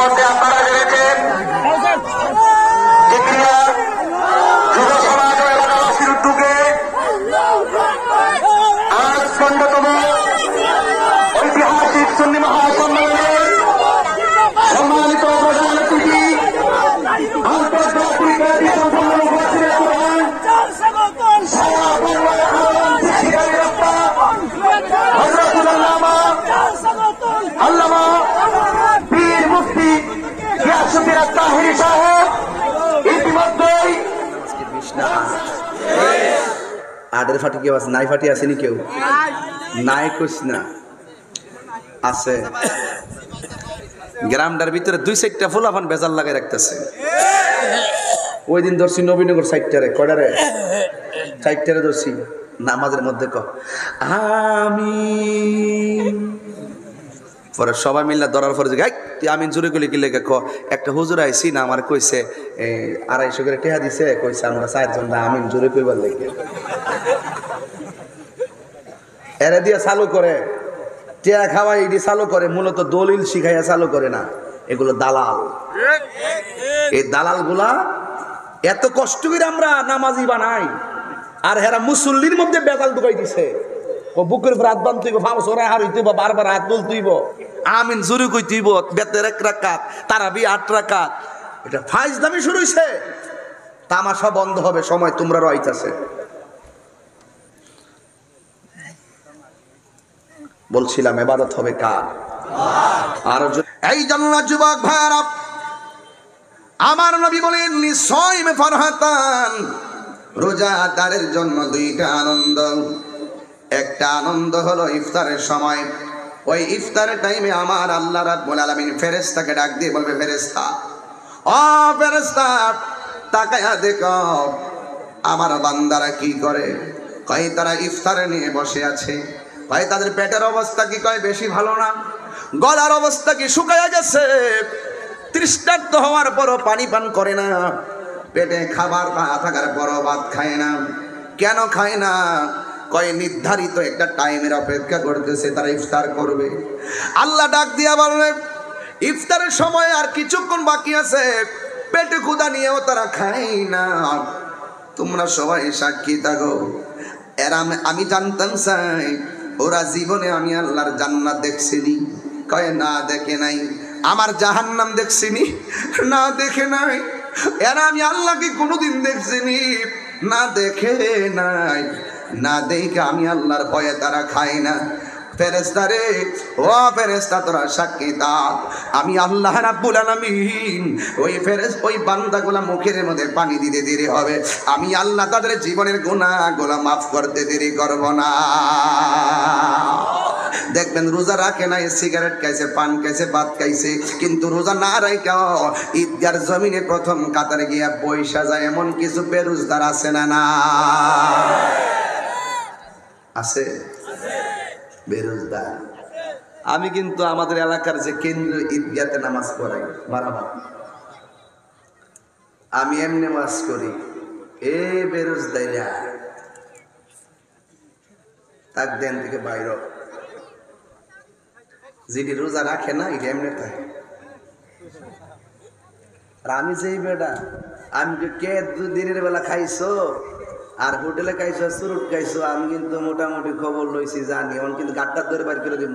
ইতিমধ্যে আপনারা জেনেছেন যুব সমাজ ও এলাকাবাসীর উদ্যোগে আজ ১৫তম ঐতিহাসিক সুন্নি মহাসম্মেলনের সম্মানিত প্রধান অতিথি আন্তর্জাতিক খ্যাতি সম্পন্ন মুফাসসিরে কুরআন সারা বাংলার আলম শিক্ষারী রত্ন হযরতুল আল্লামা পীর মুফতি গিয়াসউদ্দিন আত-তাহেরী সাহেব ইতিমধ্যেই আডের ফাটি কেউ আছে? নাই ফাটি আসেনি কেউ? নাই কইস না আছে। গ্রামটার ভিতরে ২-৪টা ফুলাফান বেজাল লাগাই রাখতেছে। ওই দিন ধরছি নবীনগর ৪টারে, কয়টারে? ৪টারে ধরছি নামাজের মধ্যে আমি পরে সবাই মিল্লা ধরার পরে তুই আমিন জোরে করলে কি লেগে একটা হুজুর আইসি না আমার কইছে ২৫০ করে টেহা দিছে, কইছে আমরা ৪ জন আমিন জোরে কইবার লেগে এরা দিয়ে চালু করে টেহা খাওয়াই এটি চালু করে, মূলত দলিল শিখাইয়া চালু করে না, এগুলো দালাল। এই দালাল গুলা এত কষ্ট করে আমরা নামাজি বানাই আর হেরা মুসল্লির মধ্যে বেজাল ঢুকাই দিছে। ও বুকের উপর হাত বান তুইব, ফাউস ওরা হার হইতেইব, বারবার হাত বল তুইব, আমিন জোরে কই তুইব, বেতের ১ রাকাত, তারাবি ৮ রাকাত। এটা ফাইজলামি শুরু হইছে। তামাশা বন্ধ হবে, সময় তোমরা রইতাছে। বলছিলাম ইবাদত হবে কার? আর এই জন্য যুবক ভাইরা আমার নবী বলেন নিসাইমে ফারহাতান, রোজাদারের জন্য 2টা আনন্দ। একটা আনন্দ হলো ইফতারের সময়। ওই ইফতারের টাইমে আমার আল্লাহ রাব্বুল আলামিন ফেরেশতাকে ডাক দিয়ে বলবে, ফেরেশতা, ও ফেরেশতা তাকায়া দেখো আমার বান্দারা কি করে। কয় তারা ইফতারে নিয়ে বসে আছে। কয় তাদের পেটের অবস্থা কি? কয় বেশি ভালো না। গলার অবস্থা কি? শুকায়া গেছে। তৃষ্ণার্ত হওয়ার পরও পানি পান করে না। পেটে খাবার থাকার পরও ভাত খায় না। কেন খায় না? কয় নির্ধারিত একটা টাইমের অপেক্ষা করতেছে, তারা ইফতার করবে। আল্লাহ ডাক দিয়া বলবে, ইফতারের সময় আর কিছুক্ষণ বাকি আছে, পেটে ক্ষুধা নিয়েও তারা খায় না। তোমরা সবাই সাক্ষী থাকো। এরা আমি জানতাম চাই ওরা জীবনে আমি আল্লাহর জান্নাত দেখছিনি? কয় না দেখে নাই। আমার জাহান্নাম দেখছিনি? না দেখে নাই। এরা আমি আল্লাহকে কোনোদিন দেখছিনি? না দেখে নাই। না দেখে আমি আল্লাহর ভয়ে তারা খায় না। ফেরেশতা রে, ও ফেরেশতা তোরা সাক্ষী দাও, আমি আল্লাহ রাব্বুল আলামিন ওই বান্দাগুলা মুখের মধ্যে পানি দিতে দেরি হবে, আমি আল্লাহ তাদের জীবনের গুনাহগুলো মাফ করতে দেরি করব না। দেখবেন রোজা রাখে নাই, সিগারেট খাইছে, পান খাইছে, ভাত খাইছে, কিন্তু রোজা না রাখা ঈদগার জমিনে প্রথম কাতারে গিয়া বৈশা যায় এমন কিছু বেরোজগার আছে না? না আছে বেরোজগার। আমি কিন্তু আমাদের এলাকার যে কেন্দ্রীয় ঈদগাতে নামাজ পড়াই বারাবার, আমি এমনি নামাজ করি। এ বেরোজগাইরা তাক দেন থেকে বাইর, যেটি রোজা রাখে না এটা এমনি থাকে। আর আমি যেই বেটা, আমি কে দিনের বেলা খাইছো আর হোটেলে খাইছো, চুরুট খাইছো, আমি কিন্তু মোটামুটি খবর লইছি, জানি। এখন কিন্তু গাট্টার ধরে বাইর করে দিব।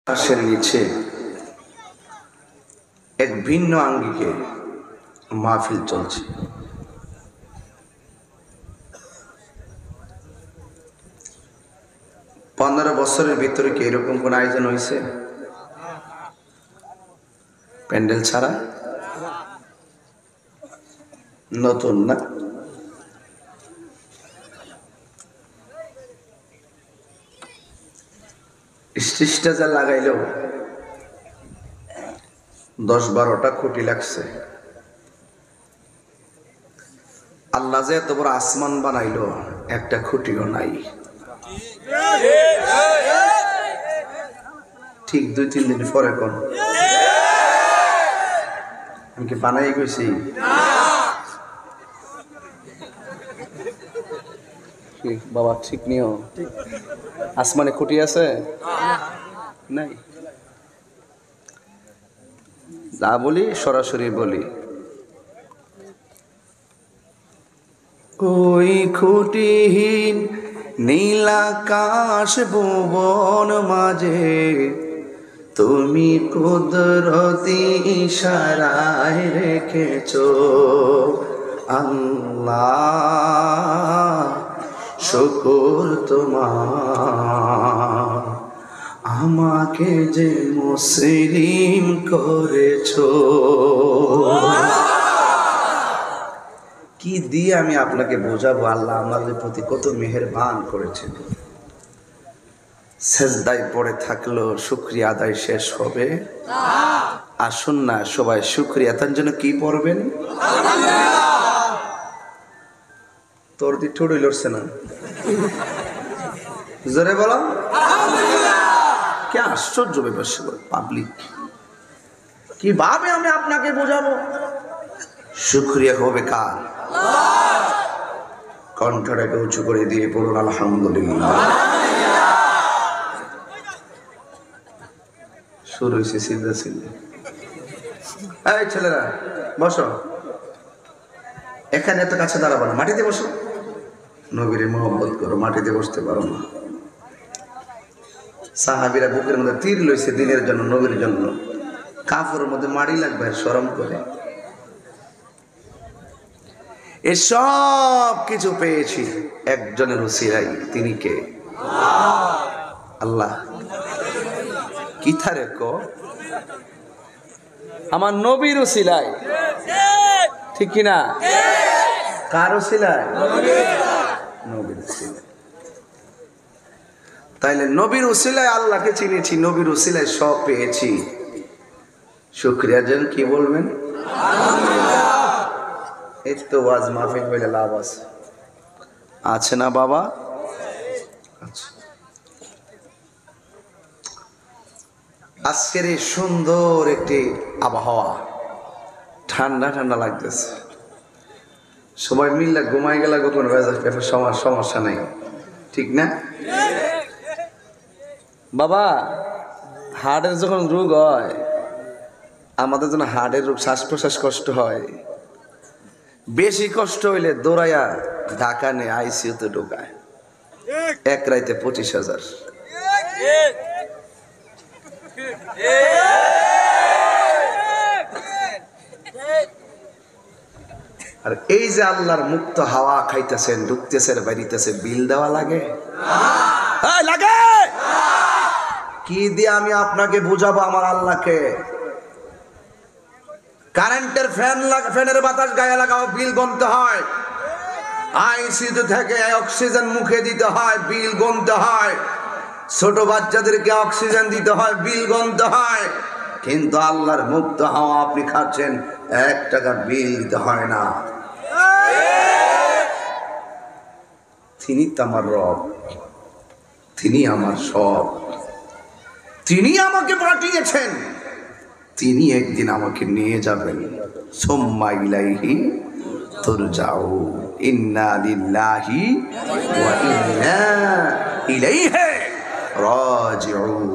আকাশের নিচে এক ভিন্ন আঙ্গিকে মাহফিল চলছে। পনেরো বছরের ভিতরে কি এরকম কোন আয়োজন হয়েছে? প্যান্ডেল ছাড়া নতুন না? স্টেজটা যা লাগাইল 10-12টা খুঁটি লাগছে। আল্লাহ যে এত বড় আসমান বানাইলো, একটা খুঁটিও নাই। ঠিক 2-3 দিন পরে কোন আমি কি বানাই গেছি? কি বাবা ঠিক নিও? আসমানে খুঁটি আছে নাই? যা বলি সরাসরি বলি, ওই খুঁটিহীন নীলাকাশ ভুবন মাঝে তুমি কুদরতি ইশারায় রেখেছো আল্লাহ, শুকর তোমার, আমাকে যে মুসলিম করেছো। কি দিয়ে আমি আপনাকে বোঝাবো আল্লাহ আমাদের প্রতি কত মেহেরবান করেছেন। সেজদায় পড়ে থাকলো শুকরিয়া আদায় শেষ হবে? আসুন না সবাই শুকরিয়া তার জন্য কি পড়বেন? তোর দি ঠোঁটই লড়ছে না, জোরে বলো কি আশ্চর্য ব্যাপার পাবলিক। কিভাবে আমি আপনাকে বোঝাবো? শুকরিয়া হবে কার? কণ্ঠটাকে উঁচু করে দিয়ে পড়ুন আলহামদুলিল্লাহ। শুরু হয়েছে সিদ্ধা সিদ্ধা। এই ছেলেরা বসো, এখানে এত কাছে দাঁড়াবো না, মাটিতে বসো। নবীরে মোহাম্মত করো, মাটিতে বসতে পারো না। সাহাবীরা বুকের মধ্যে তীর লইছে দিনের জন্য, নবীর জন্য। কাফরের মধ্যে মাড়ি লাগবে শরম করে। এসব কিছু পেয়েছি একজনের উসিলায়, তিনি কে? আল্লাহ। কি থারে কো? আমার নবীর উসিলায়, ঠিক কিনা? কার উসিলায়? নবীর উসিলায়। তাইলে নবীর উসিলায় আল্লাহকে চিনেছি, নবীর উসিলায় সব পেয়েছি। শুকরিয়ার জন্য কি বলবেন? এই তো ওয়াজ মাহফিল হইলে লাভ আছে না বাবা? আচ্ছা, আজকের এই সুন্দর একটি আবহাওয়া, ঠান্ডা ঠান্ডা লাগতেছে, সবাই মিললে ঘুমাই গেলে গোপন সমস্যা নেই, ঠিক না বাবা? হার্টের যখন রোগ হয়, আমাদের যখন হার্টের রোগ, শ্বাস প্রশ্বাস কষ্ট হয়, বেশি কষ্ট হইলে দৌড়াইয়া ঢাকা নিয়ে আইসিইউতে ঢোকায়, এক রাইতে 25,000। আর এই যে আল্লাহর মুক্ত হাওয়া খাইতেছেন, ঢুকতেছেন, বাইরিতেছে, বিল দেওয়া লাগে? লাগে। কি দিয়ে আমি আপনাকে বুঝাবো আমার আল্লাহকে? কারেন্টের ফ্যানের বাতাস গায়ে লাগাও, বিল গুনতে হয়। আইসিইউ থেকে অক্সিজেন মুখে দিতে হয়, বিল গুনতে হয়। ছোট বাচ্চাদেরকে অক্সিজেন দিতে হয়, বিল গুনতে হয়। কিন্তু আল্লাহর মুক্ত হাওয়া আপনি খাচ্ছেন, 1 টাকা বিল দিতে হয় না। তিনি তো আমার রব, তিনি আমার সব, তিনি আমাকে পাঠিয়েছেন, তিনি একদিন আমাকে নিয়ে যাবেন। সুম্মা ইলাইহি তুরজাউন, ইন্না লিল্লাহি ওয়া ইন্না ইলাইহি রাজিউন।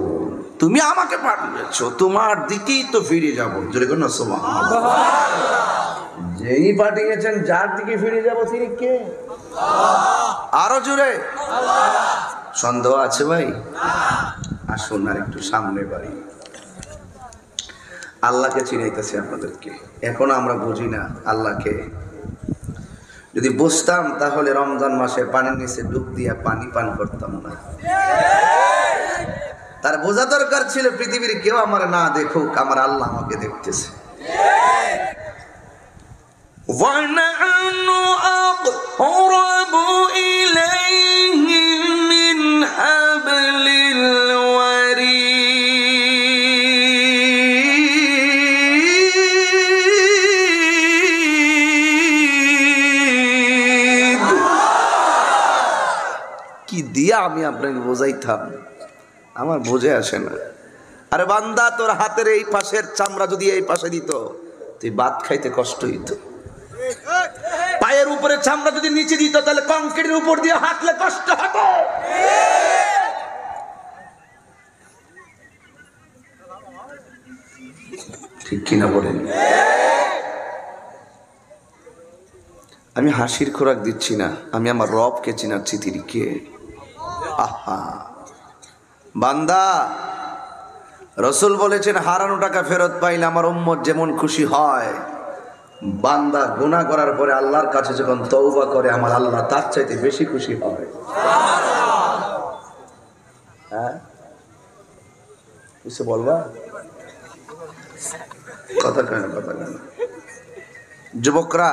তুমি আমাকে পাঠিয়েছো, তোমার দিকেই তো ফিরে যাবো। জোরে কোন সুবহানাল্লাহ। যেই পাঠিয়েছেন, যার দিকে ফিরে যাব তিনি কে? আরো জোরে। সন্দেহ আছে ভাই? আসুন আর একটু সামনে বাড়ি। আল্লাহকে চিনাইতেছি আপনাদেরকে। এখন আমরা বুঝি না আল্লাহকে। যদি বুঝতাম তাহলে রমজান মাসে পানির নিচে ডুব দিয়া পানি পান করতাম না। তার বোঝা দরকার ছিল পৃথিবীর কেউ আমার না দেখুক, আমার আল্লাহ আমাকে দেখতেছে। وَنَحْنُ أَقْرَبُ إِلَيْهِ مِنْ حَبْلِ الْوَرِيدِ। কি দিয়া আমি আপনাকে বোঝাইতাম, আমার বোঝে আসে না। আরে বান্দা, তোর হাতের এই পাশের চামড়া যদি এই পাশে দিত, তুই ভাত খাইতে কষ্ট হইত। পায়ের পায়ের উপরে চামড়া যদি নিচে দিত তাহলে কংক্রিটের উপর দিয়ে হাঁটলে কষ্ট হতো। ঠিক কিনা বলেন? আমি হাসির খোরাক দিচ্ছি না, আমি আমার রবকে চিনাচ্ছি। তিনি কে? আহা বান্দা, রসুল বলেছেন হারানো টাকা ফেরত পাইলে আমার উম্মত যেমন খুশি হয়, বান্দা গুনাহ করার পরে আল্লাহর কাছে যখন তওবা করে আমার আল্লাহ তার চাইতে বেশি খুশি হয়। হ্যাঁ কিছু বলবা? কথা কেন? যুবকরা,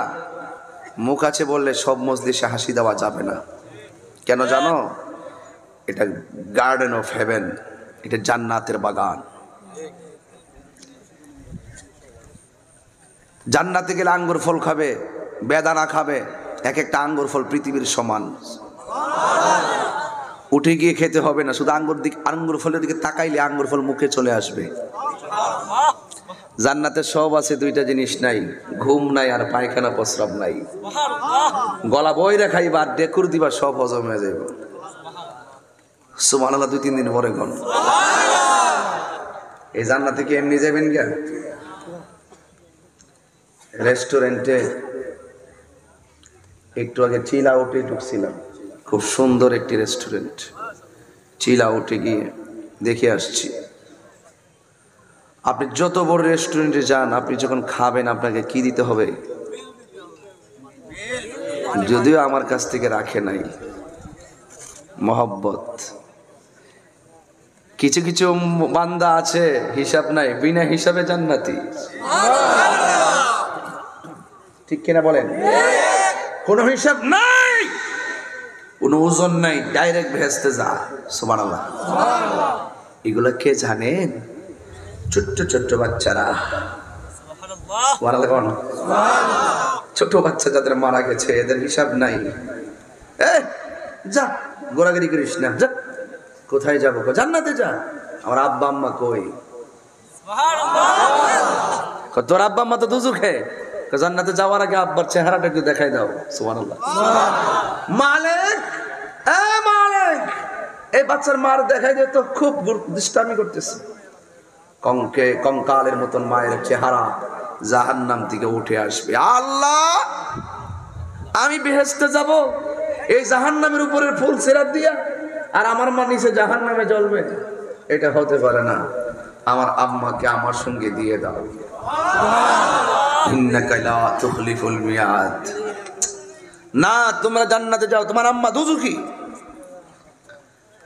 মুখ আছে বললে সব মজলিসে হাসি দেওয়া যাবে না। কেন জানো? এটা গার্ডেন অফ হেভেন, এটা জান্নাতের বাগান। জান্নাতে গেলে আঙ্গুর ফল খাবে, বেদানা খাবে। এক একটা আঙ্গুর ফল পৃথিবীর সমান। উঠে গিয়ে খেতে হবে না, শুধু আঙ্গুর ফলের দিকে তাকাইলে আঙ্গুর ফল মুখে চলে আসবে। জান্নাতে সব আছে, দুইটা জিনিস নাই, ঘুম নাই আর পায়খানা প্রস্রাব নাই। গলা বইরা খাইবা আর ডেকুর দিবা, সব হজম হয়ে যাবে। সুবহানাল্লাহ। 2-3 দিন পরে কোন এই জান্নাতে কি এমনি যাবেন? কেন রেস্টুরেন্টে একটু আগে চিল আউটে ঢুকছিলাম, খুব সুন্দর একটি রেস্টুরেন্ট। চিল আউটে গিয়ে দেখে আসছি, আপনি যত বড় রেস্টুরেন্টে যান, আপনি যখন খাবেন আপনাকে কি দিতে হবে? যদিও আমার কাছ থেকে রাখে নাই, মহব্বত। কিছু কিছু বান্দা আছে হিসাব নাই, বিনা হিসাবে জান্নাতি। ঠিক কিনা বলেন? কোনো হিসাব নাই, কোনো ওজন নাই, ডাইরেক্ট ভেস্তে যা। সুবহানাল্লাহ। এগুলা কে জানেন? ছোট্ট ছোট্ট বাচ্চারা। ছোট বাচ্চা যাদের মারা গেছে, এদের হিসাব নাই। যা গোড়াগিরি করিস না, যা। কোথায় যাবো? জান্নাতে যা। আমার আব্বা আম্মা কই? তোর আব্বা আম্মা তো দুজুখে। জান্নাতে যাওয়ার আগে আব্বার চেহারাটা একটু দেখাই দাও। সুবহানাল্লাহ। মালিক, মালিক, এই বাচ্চার মার দেখাই দে তো, খুব দুষ্টামি করতেছে। কঙ্কালের মতন মায়ের চেহারা জাহান্নাম থেকে উঠে আসবে। আল্লাহ, আমি বেহেশতে যাব এই জাহান্নামের উপরের ফুল ছেড়া দিয়া, আর আমার মা নিচে জাহান্নামে জ্বলবে? এটা হতে পারে না। আমার আম্মাকে আমার সঙ্গে দিয়ে দাও। ইন্নাকা লা তুখলিফুল মিয়াদ। না, তোমরা জান্নাতে যাও, তোমার আম্মা দুজুকি।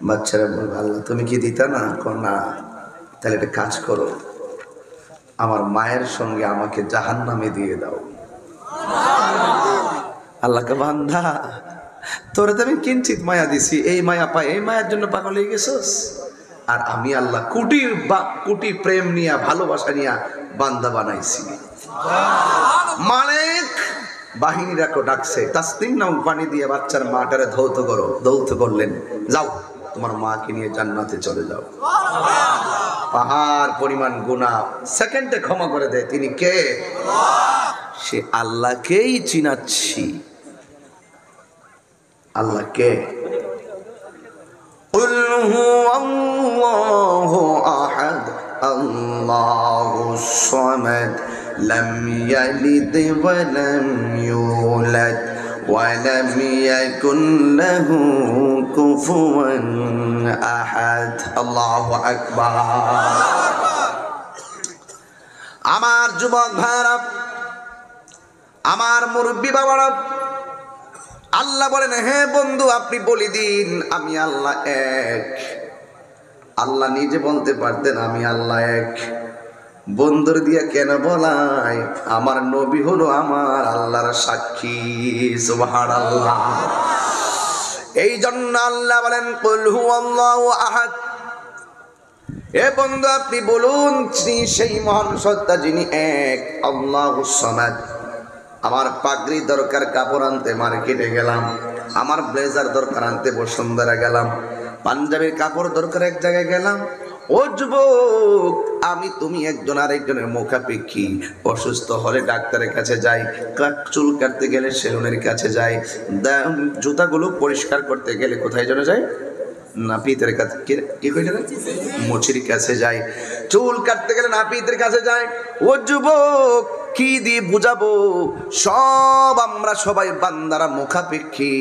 বাচ্চারা বলবে, আল্লাহ তুমি কি দিতা না? না, তাহলে একটা কাজ করো, আমার মায়ের সঙ্গে আমাকে জাহান্নামে দিয়ে দাও। আল্লাহকে, বান্দা তোরে তো আমি কিঞ্চিত মায়া দিছি, এই মায়া পাই, এই মায়ের জন্য পাগল হয়ে গেছস? আর আমি আল্লাহ কোটি প্রেম নিয়া, ভালোবাসা নিয়া বান্দা বানাইছি। মালিক বাহিনী রাখো, ডাকছে। তাসনিম নাম পানি দিয়ে বাচ্চার মাটারে ধৌত করো। ধৌত করলেন, যাও তোমার মাকে নিয়ে জান্নাতে চলে যাও। পাহাড় পরিমাণ গুনাহ সেকেন্ডে ক্ষমা করে দেয়। তিনি কে? সে আল্লাহকেই চিনাচ্ছি। আল্লাহ কে? কুল হুয়াল্লাহু আহাদ আল্লাহুস সামাদ লাম ইয়ালিদ ওয়া লাম ইউলাদ ওয়া লাম ইয়াকুন লাহু কুফুয়ান আহাদ। আল্লাহু আকবার। আমার যুবক ভাইরা, আমার মুরব্বী বাবারা, আল্লাহ বলেন, হে বন্ধু আপনি বলে দিন আমি আল্লাহ এক। আল্লাহ নিজে বলতে পারতেন আমি আল্লাহ এক, বন্ধুর দিয়া কেন বলাই? আমার নবী হলো আমার আল্লাহর সাক্ষী। সুবহানাল্লাহ। এই জন্য আল্লাহ বলেন, কুল হুয়াল্লাহু আহাদ। হে বন্ধু আপনি বলুন, সেই মহান সত্তা যিনি এক, আল্লাহুস সামাদ। আমার পাগড়ি দরকার, কাপড় আনতে মার্কেটে গেলাম। আমার ব্লেজার দরকার, আনতে বসুন্ধরা গেলাম। পাঞ্জাবির কাপড় দরকার, এক জায়গায় গেলাম। ও যুবক, আমি তুমি একজন আরেকজনের মুখাপেক্ষী। অসুস্থ হলে ডাক্তারের কাছে যাই, চুল কাটতে গেলে সেলুনের কাছে যাই, জুতাগুলো পরিষ্কার করতে গেলে কোথায় যেন যাই, নাপিতের কাছে, কি কইলে মুচির কাছে যাই, চুল কাটতে গেলে নাপিতের কাছে যাই। ও যুবক, কি দিয়ে বুঝাবো? সব আমরা সবাই বান্দারা মুখাপেক্ষী।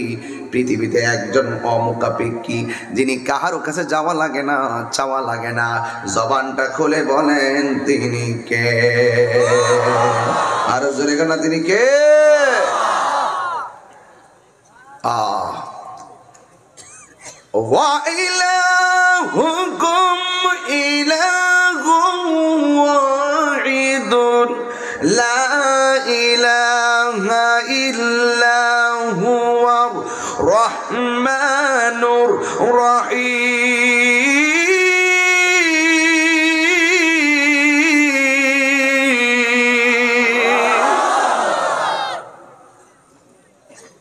পৃথিবীতে একজন অমুখাপেক্ষী, যিনি কাহারও কাছে যাওয়া লাগে না, চাওয়া লাগে না, জবানটা খুলে বলেন তিনি কে? আরো জোরে না, তিনি কে? ওয়া ইলাহুকুম ইলাহুন ওয়াহিদুন লা ইলাহা ইল্লা হুয়ার রহমানুর রহিম।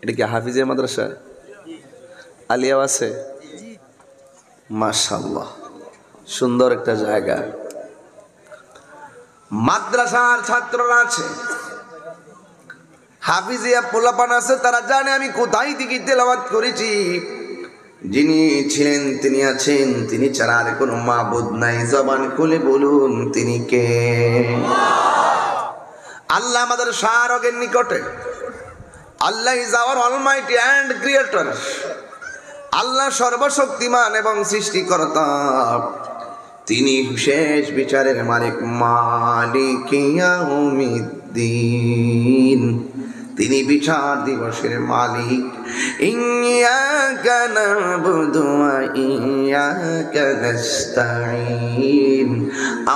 এটা কি হাফিজের মাদ্রাসা? আলিয়াও আছে? মাশাআল্লাহ, সুন্দর একটা জায়গা। মাদ্রাসার ছাত্ররা আছে, হাফিজিয়া পোলাপান আছে, তারা জানে আমি কোথায় থেকে তেলাওয়াত করেছি। যিনি ছিলেন তিনি আছেন, তিনি ছাড়া আর কোনো মাবুদ নাই। জবান খুলে বলুন তিনি কে? আল্লাহ আমাদের শাহরগের নিকটে। Allah is our almighty and creator. আল্লাহ সর্বশক্তিমান এবং সৃষ্টিকর্তা। তিনি শেষ বিচারের মালিক, মালিক ইয়াউমিদ্দিন। তিনি বিচার দিবসের মালিক। ইয়্যাকা না'বুদু ওয়া ইয়্যাকা নাস্তাঈন।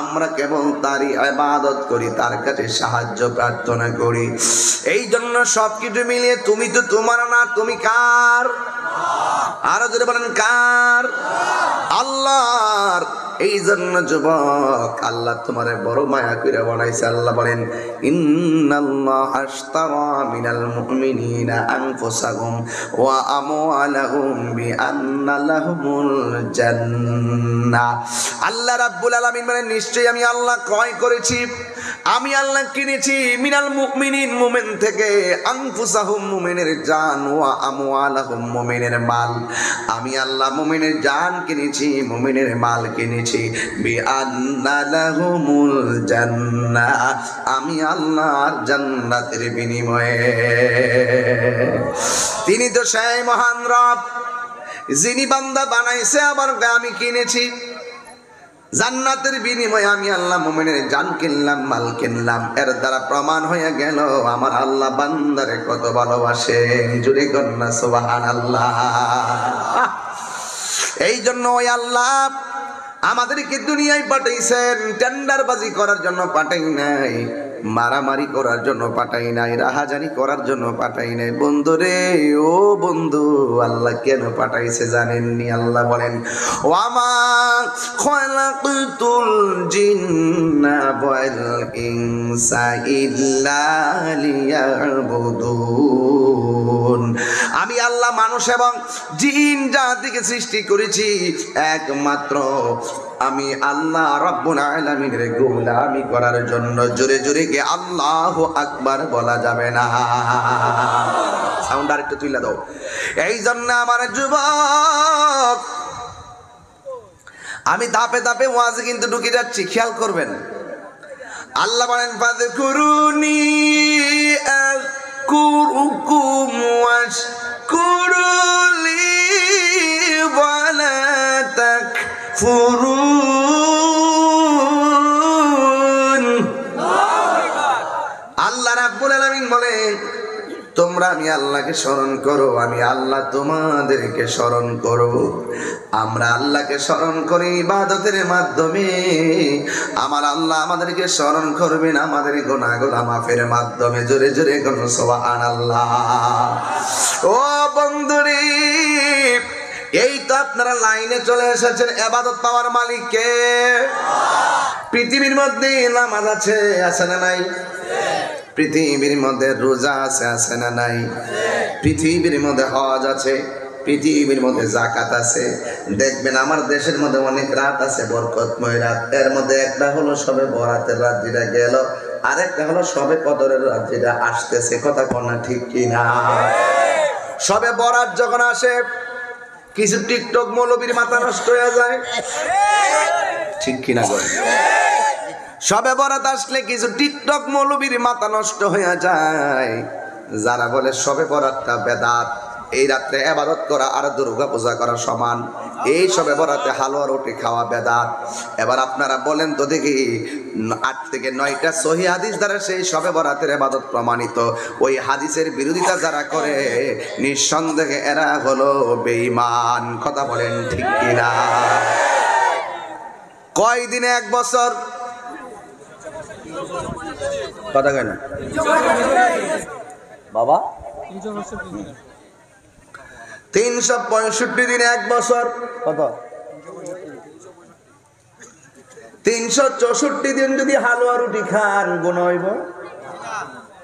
আমরা কেবল তারই ইবাদত করি, তার কাছে সাহায্য প্রার্থনা করি। এই জন্য সবকিছু মিলিয়ে তুমি তো তোমার না, তুমি কার? আরো যদি বলেন কার? আল্লাহর। এই জন্য যুবক, আল্লাহ তোমারে বড় মায়া করে বানাইছে। আল্লাহ বলেন, ইন্নাল্লাহা আশতারা মিনাল মুমিনিনা আনফুসাহুম ওয়া আমওয়ালাহুম বিআন্না লাহুমুল জান্নাহ। আল্লাহ রাব্বুল আলামিন বলেন, নিশ্চয়ই আমি আল্লাহ ক্রয় করেছি, আমি আল্লাহ কিনেছি, মিনাল মুমিনিন, মুমিন থেকে, আনফুসাহুম, মুমিনের জান, ওয়া আমওয়ালাহুম, মুমিনের মাল। আমি আল্লাহ মুমিনের জান কিনেছি, মুমিনের মাল কিনেছি, বিআন্না লাহুমুল জান্নাহ, আমি আল্লাহর জান্নাতের বিনিময়ে। তিনি তো সেই মহান রব, যিনি বান্দা বানাইছে, আবার আমি কিনেছি। জান্নাতের বিনিময়ে আমি আল্লাহ মুমিনের জান কিনলাম, মাল কিনলাম। এর দ্বারা প্রমাণ হয়ে গেল আমার আল্লাহ বান্দারে কত ভালোবাসেন। জুড়ে কন্যা সুবহানাল্লাহ। এই জন্য ওই আল্লাহ আমাদেরকে দুনিয়ায় পাঠাইছেন, টেন্ডারবাজি করার জন্য পাঠাই নাই, মারামারি করার জন্য পাঠাই নাই, রাহাজানি করার জন্য পাঠাই নাই। বন্ধু রে, ও বন্ধু, আল্লাহ কেন পাঠাইছে জানেননি? আল্লাহ বলেন, ওয়ামা খালাকতুল জিন্না ওয়াল ইনসা ইল্লা লিয়াবুদুন। আমি আল্লাহ মানুষ এবং জিন জাতিকে সৃষ্টি করেছি একমাত্র আমি আল্লাহ রাব্বুল আলামিনের গোলামি করার জন্য। জোরে জোরে কে আল্লাহু আকবার বলা যাবে না? সাউন্ড আরেকটু তুইলা দাও। এই জন্য আমার যুবক, আমি ধাপে ধাপে ওয়াজে কিন্তু ঢুকে যাচ্ছি, খেয়াল করবেন। আল্লাহ বলেন, ফাযকুরুনি আযকুরুকুম ওয়াশকুরুলি ওয়ালা তাকফুরুন। আল্লাহ রাব্বুল আলামিন বলেন, তোমরা আমি আল্লাহকে স্মরণ করো, আমি আল্লাহ তোমাদেরকে স্মরণ করো। আমরা আল্লাহকে স্মরণ করি ইবাদতের মাধ্যমে। আমার আল্লাহ আমাদেরকে স্মরণ করবেন আমাদের গুনাহগুলো মাফের মাধ্যমে। জোরে জোরে কোন সুবহানাল্লাহ। ও বন্ধুরে, এই তো আপনারা লাইনে চলে এসেছেন। ইবাদত পাওয়ার মালিক কে? পৃথিবীর মধ্যে নামাজ আছে, আছে না নাই? পৃথিবীর মধ্যে রোজা আছে, আছে না নাই? পৃথিবীর মধ্যে হজ আছে, পৃথিবীর মধ্যে জাকাত আছে, দেখবেন আমার দেশের মধ্যে অনেক রাত আছে বরকতময় রাত। এর মধ্যে একটা হলো সবে বরাতের রাত যেটা গেল, আরেকটা হলো সবে কদরের রাত যেটা আসতেছে। কথা কন্যা ঠিক কিনা? সবে বরাত যখন আসে কিছু টিকটক মৌলবীর মাথা নষ্ট হয়ে যায়, ঠিক কিনা বলেন? সবে বরাত আসলে কিছু টিকটক মৌলবীর মাথা নষ্ট হয়ে যায়, যারা বলে সবে বরাতটা বেদাত, এই রাত্রে ইবাদত করা আর দুর্গা পূজা করা সমান, এই সবে বরাতে হালুয়া রুটি খাওয়া বেদাত। এবার আপনারা বলেন তো দেখি, 8 থেকে 9টা সহিহ হাদিস দ্বারা সেই সবে বরাতের ইবাদত প্রমাণিত, ওই হাদিসের বিরোধিতা যারা করে নিঃসন্দেহে এরা হলো বেঈমান। কথা বলেন ঠিক কিনা? কয় দিনে 1 বছর? কথা কয় না বাবা? 365 দিনে 1 বছর। কত? 364 দিন যদি হালুয়া রুটি খান গুনাহ হইব?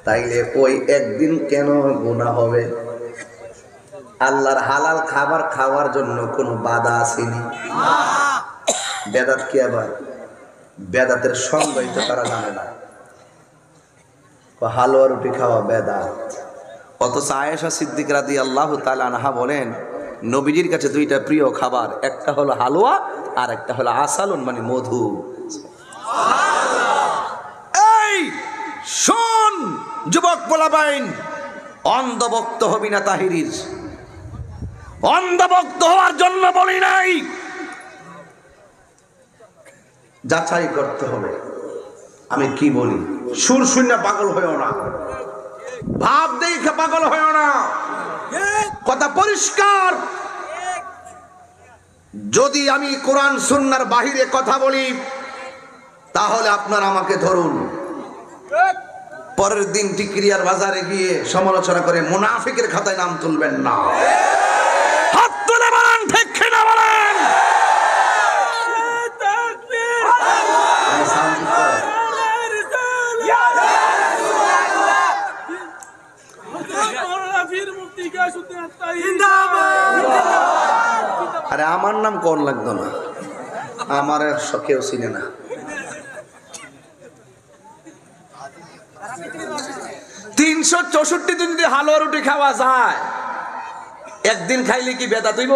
তাইলে ওই একদিন কেন গুনাহ হবে? আল্লাহর হালাল খাবার খাওয়ার জন্য কোনো বাধা আসেনি। বেদাত কি? আবার বেদাতের সংজ্ঞাই তো তারা জানে না। হালুয়া রুটি খাওয়া বেদাত। অথচ আয়েশা সিদ্দিকা রাদিয়াল্লাহু তাআলা আনহা বলেন, নবীজির কাছে 2টা প্রিয় খাবার, একটা হলো হালুয়া আর একটা হলো আসালুন মানে মধু। এই শোন যুবক পোলাপাইন, অন্ধভক্ত হবি না তাহিরির। অন্ধভক্ত হওয়ার জন্য বলি নাই, যাচাই করতে হবে আমি কি বলি। সুর শূন্য পাগল হয়েও না, ভাব দেখে পাগল হয়েও না, কথা পরিষ্কার। যদি আমি কোরআন সুন্নাহর বাহিরে কথা বলি তাহলে আপনারা আমাকে ধরুন, পরের দিন টিকরিয়ার বাজারে গিয়ে সমালোচনা করে মুনাফিকের খাতায় নাম তুলবেন না। হাত তুলে বলেন ঠিক কিনা বলেন? আরে আমার নাম কোন লাগতো না, আমার কেউ চিনে না। 364 দিন যদি হালুয়া রুটি খাওয়া যায়, একদিন খাইলে কি বেদাত হইব?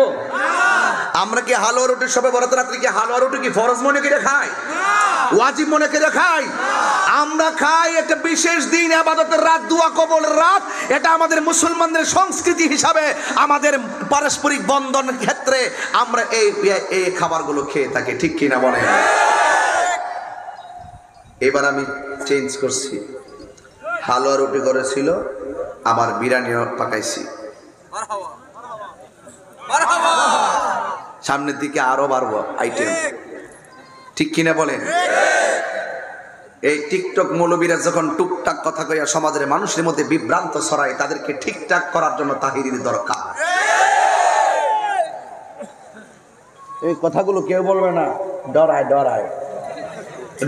আমরা কি হালুয়া রুটি সবে বরাতের রাত্রে কি হালুয়া রুটি কি ফরজ মনে করে খাই? ওয়াজিব মনে করে খাই? আমরা খাই একটা বিশেষ দিন, ইবাদতের রাত, দোয়া কবুলের রাত। এটা আমাদের মুসলমানদের সংস্কৃতি হিসাবে, আমাদের পারস্পরিক বন্ধনের ক্ষেত্রে আমরা এই খাবারগুলো খেয়ে থাকি, ঠিক কিনা বলেন? এবার আমি চেঞ্জ করছি, হালুয়া রুটি করেছিল, আমার বিরিয়ানিও পাকাইছি। সামনের দিকে আরো বাড়বো আইটেম, ঠিক কিনা বলেন? এই টিকটক মৌলবীরা যখন টুকটাক কথা কইয়া সমাজের মানুষের মধ্যে বিভ্রান্ত ছড়ায়, তাদেরকে ঠিকঠাক করার জন্য তাহিরির দরকার। এই কথাগুলো কেউ বলবে না, ডরায় ডরায়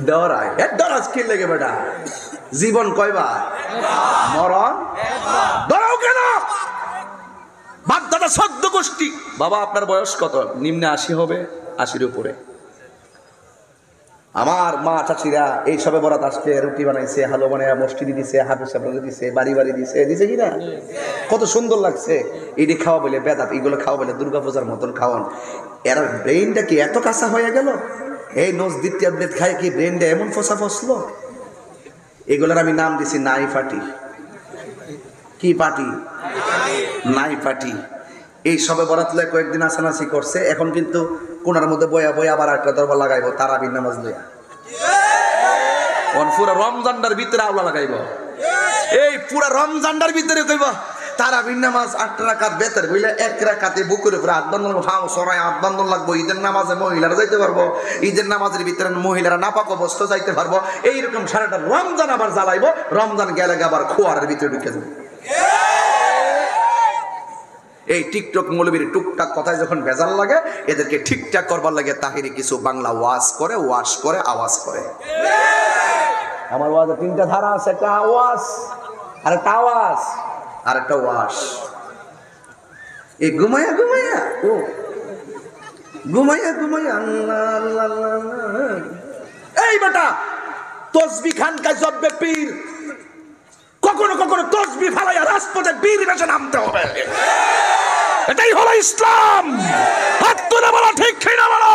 ডরায়। ডরাস কি লেগে বেটা? জীবন কয়বার? মরণ। ডরাও কেন? বাপ দাদা 14 গোষ্ঠী। বাবা আপনার বয়স কত? নিম্নে 80 হবে, 80-এর উপরে। আমার মা চাচিরা এই সবে বরাত আসছে, রুটি বানাইছে, হালুয়া বানাইয়া মসজিদে দিছে, হাফেজ সাহেবরা দিছে, বাড়ি বাড়ি দিছে, দিছে কিনা? কত সুন্দর লাগছে। এটি খাওয়া বলে বেদাত, এগুলো খাওয়া বলে দুর্গাপূজার মতন খাওয়ান। এর ব্রেইনটা কি এত কাঁচা হয়ে গেল? এই নজদির ট্যাবলেট খায় কি ব্রেইনটা এমন ফসা ফসলো? এগুলোর আমি নাম দিছি নাই পার্টি। কি পার্টি? নাই পার্টি। এই সবে বরাত লয়ে কয়েকদিন আসানাসি করছে, এখন কিন্তু কোনার মধ্যে বয়া বয়া আবার একটা দরবার লাগাইবো তারাবির নামাজ লইয়া। পুরা রমজানটার ভিতরে আওলা লাগাইব, এই পুরা রমজানটার ভিতরে কইব তারাবির নামাজ 8 রাকাত বেতর বইলে 1 রাকাতে বুকের উপরে হাত বান্ধন, ফাও সরাই হাত বান্ধন লাগবো। ঈদের নামাজে মহিলারা যাইতে পারবো, ঈদের নামাজের ভিতরে মহিলারা নাপাক অবস্থা যাইতে পারবো। এইরকম সারাটা রমজান আবার জ্বালাইবো, রমজান গেলে আবার খোয়ারের ভিতরে ঢুকে যাবে। এই টিকটক মৌলবীর টুকটাক কথায় যখন ভেজাল লাগে, এদেরকে ঠিকঠাক করবার লাগে তাহিরি কিছু বাংলা ওয়াজ করে, আওয়াজ করে। আমার ওয়াজে 3টা ধারা আছে, একটা আওয়াজ আর একটা আওয়াজ আর একটা ওয়াজ। এই ঘুমাইয়া ঘুমাইয়া ও ঘুমাইয়া ঘুমাইয়া আল্লাহ আল্লাহ আল্লাহ। এই বেটা তসবি খানকা জব্বে পীর, কখনো কখনো তসবি ফালাইয়া রাজপথে বীর বেশে নামতে হবে। এটাই হলো ইসলাম। হাত তুলে বলো ঠিক কিনা বলো।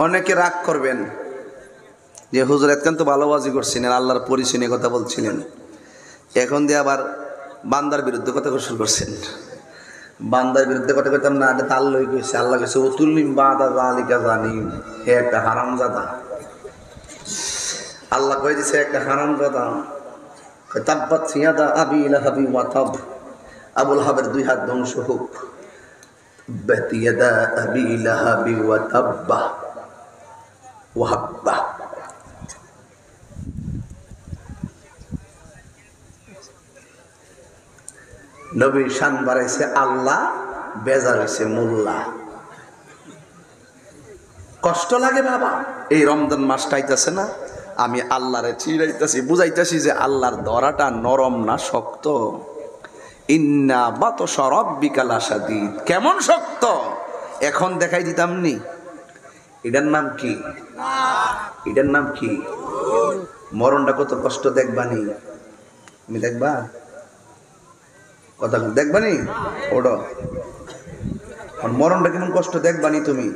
অনেকে রাগ করবেন যে হুজুর এতক্ষণ তো ভালোবাজি করছিলেন, আল্লাহর পরিচয় নিয়ে কথা বলছিলেন, এখন দিয়ে আবার বান্দার বিরুদ্ধে কথা শুরু করছেন। বান্দার বিরুদ্ধে কথা কইতাম না, এটা আল্লাহ কইছে। আল্লাহ কইছে উতুল্লিম বাদা যালিকা জানিম, হে একটা হারামজাদা। আল্লাহ কই দিছে একটা হারামজাদা। তাব্বাত ইয়াদা আবি লাহাবি ওয়া তাব, আবুল হাবের দুই হাত ধ্বংস হোক। তাব্বাত ইয়াদা আবি লাহাবি ওয়া তাব্বা ওয়া হাব্বা। নবীর শান বাড়াইছে আল্লাহ, বেজার হইছে মোল্লা। কষ্ট লাগে বাবা। এই রমজান মাসটা আইতাছে না, আমি আল্লাহরে চিড়াইতাছি, বুঝাইতাছি যে আল্লাহর ধরাটা নরম না শক্ত। ইন্না বাতশা রাব্বিকা লাশাদীদ। কেমন শক্ত এখন দেখাই দিতাম নি। এটার নাম কি? এটার নাম কি? মরণটা কত কষ্ট দেখবানি। তুমি দেখবা কথা দেখবানি ওটা মরণটা কেমন কষ্ট দেখবানি তুমি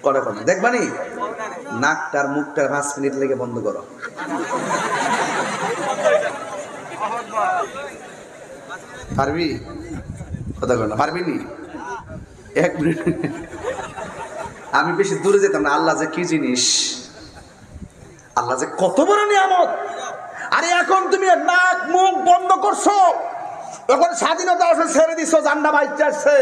কটা কথা দেখবানি। নাকটার মুখটার 5 মিনিট লেগে বন্ধ করো। পারবি কথা কর না, পারবি নি 1 মিনিট। আমি বেশি দূরে যেতাম না। আল্লাহ যে কি জিনিস, আল্লাহ যে কত বড় নিয়ামত। আরে এখন তুমি নাক মুখ বন্ধ করছো, এখন স্বাধীনতা আছে ছেড়ে দিছো, জান্ডা বাইতে আসছে।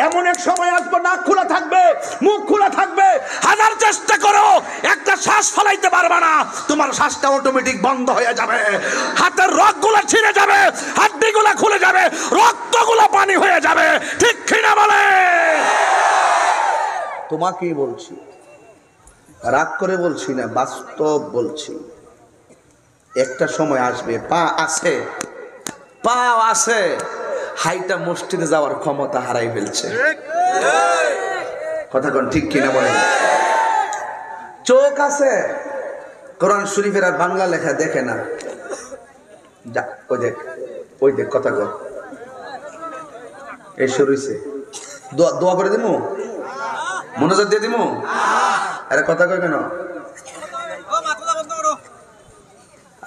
এমন এক সময় আসবে নাক খোলা থাকবে, মুখ খোলা থাকবে, হাজার চেষ্টা করো একটা শ্বাস ফলাইতে পারবে না। তোমার শ্বাসটা অটোমেটিক বন্ধ হয়ে যাবে, হাতের রগগুলো ছিঁড়ে যাবে, হাড্ডিগুলো খুলে যাবে, রক্তগুলো পানি হয়ে যাবে। ঠিক কিনা বলে? তোমাকেই বলছি, রাগ করে বলছি না, বাস্তব বলছি। একটা সময় আসবে, পা আছে, পা আছে, হাইটা মসজিদে যাওয়ার ক্ষমতা হারাই ফেলছে। কথা কোন ঠিক কিনা বলেন? চোখ আছে, কোরআন শরীফের আর বাংলা লেখা দেখে না। যা ওই দেখ, ওই দেখ, কথা কর। এই শুরু হইছে, দোয়া করে দিমু, মনোযোগ দিয়ে দিমু। আরে কথা কই কেন?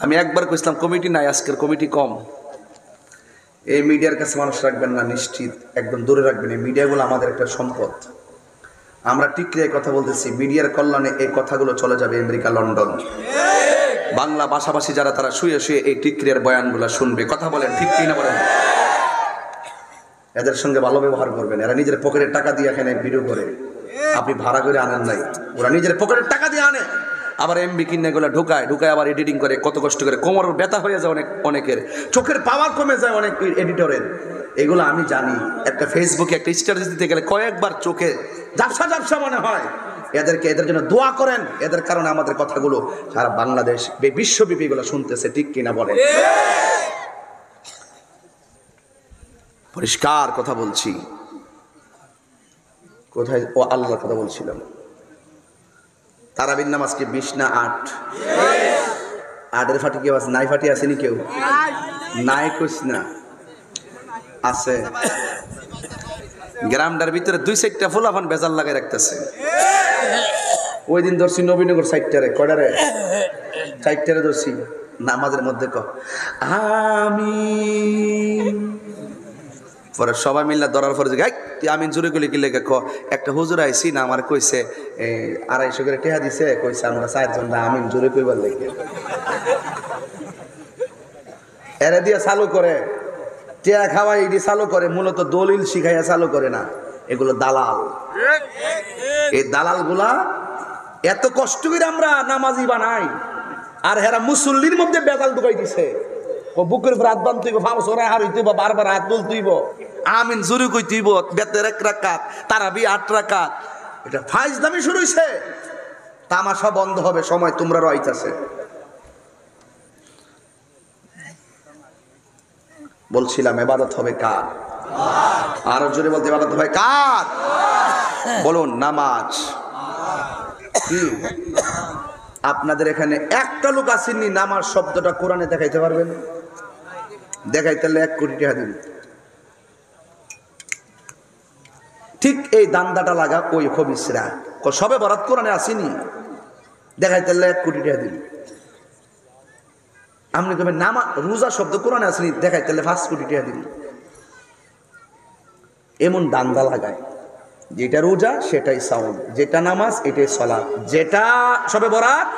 আমি একবার কইছিলাম কমিটি নাই, আজকের কমিটি কম। এই মিডিয়ার কাছে মানুষ রাখবেন না, নিশ্চিত একদম দূরে রাখবেন। এই মিডিয়াগুলো আমাদের একটা সম্পদ। আমরা টিকরিয়ে কথা বলতেছি, মিডিয়ার কল্যাণে এই কথাগুলো চলে যাবে আমেরিকা, লন্ডন। বাংলা ভাষাভাষী যারা, তারা শুয়ে শুয়ে এই টিকরিয়ার বয়ানগুলো শুনবে। কথা বলেন ঠিক কিনা বলেন? এদের সঙ্গে ভালো ব্যবহার করবেন। এরা নিজের পকেটের টাকা দিয়ে এখানে ভিডিও করে, আপনি ভাড়া করে আনেন নাই, ওরা নিজের পকেটের টাকা দিয়ে আনে। আবার এমবি কিনে এগুলো ঢুকায় আবার এডিটিং করে, কত কষ্ট করে। কোমরের ব্যথা হয়ে যায় অনেকের, চোখের পাওয়ার কমে যায় অনেক এডিটরের। এগুলো আমি জানি। একটা ফেসবুকে একটা স্ট্যাটাস দিতে গেলে কয়েকবার চোখে ঝাপসা মনে হয়। এদের জন্য দোয়া করেন। এদের কারণে আমাদের কথাগুলো সারা বাংলাদেশ, বিশ্বব্যাপী এগুলো শুনতেছে। ঠিক কিনা বলেন? পরিষ্কার কথা বলছি। কোথায়? ও আল্লাহর কথা বলছিলাম। তারাবির নামাজ কি 20 না 8? 8-এর ফাটি কেউ আছে? নাই ফাটি আসেনি কেউ? নাই কইস না, আছে। গ্রামটার ভিতরে 2-4টা ফুলাফান বেজাল লাগাই রাখতেছে। ওই দিন ধরছি নবীনগর 4টারে, কয়টারে? 4টারে ধরছি। নামাজের মধ্যে আমিন, পরে সবাই মিল্লা ধরার পরে তুই আমিন জোরে গলি কি লেগে একটা হুজুর আইসি না, আমার কইছে 250 করে টেহা দিছে, কইছে আমরা 4 জন আমিন জোরে কইবার লেগে। এরা দিয়ে চালু করে, টেহা খাওয়াই এটি চালু করে, মূলত দলিল শিখাইয়া চালু করে না। এগুলো দালাল। এই দালাল গুলা এত কষ্ট করে আমরা নামাজি বানাই, আর হেরা মুসল্লির মধ্যে বেজাল ঢুকাই দিছে। ও বুকের উপর হাত বান তুইব, ফাউস ওরা হার হইতেইব, বারবার হাত তুল তুইব, আমিন জুরি কই তুইব, বেতের 1 রাকাত, তারাবি 8 রাকাত। এটা ফাইজলামি শুরু হইছে। তামাশা বন্ধ হবে, সময় তোমরা রইতাছে। বলছিলাম ইবাদত হবে কার? আর জোরে বলতে, ইবাদত হবে কার? বলুন, নামাজ। কি আপনাদের এখানে একটা লোক আসেননি নামাজ শব্দটা কোরআনে দেখাইতে পারবেন? দেখাইতে 1 কোটি টাকা দিন। ঠিক এই দান্দাটা লাগা ওই খবিসরা সবে বরাত কোরআনে আসেনি, দেখাইতে 1 কোটি টাকা দিন। আপনি কবেন নামাজ রোজা শব্দ কোরআনে আসেনি, দেখাইতে 5 কোটি টাকা দিন। এমন দান্দা লাগায়, যেটা রোজা সেটাই সাওম, যেটা নামাজ এটাই সালাত, যেটা সবে বরাত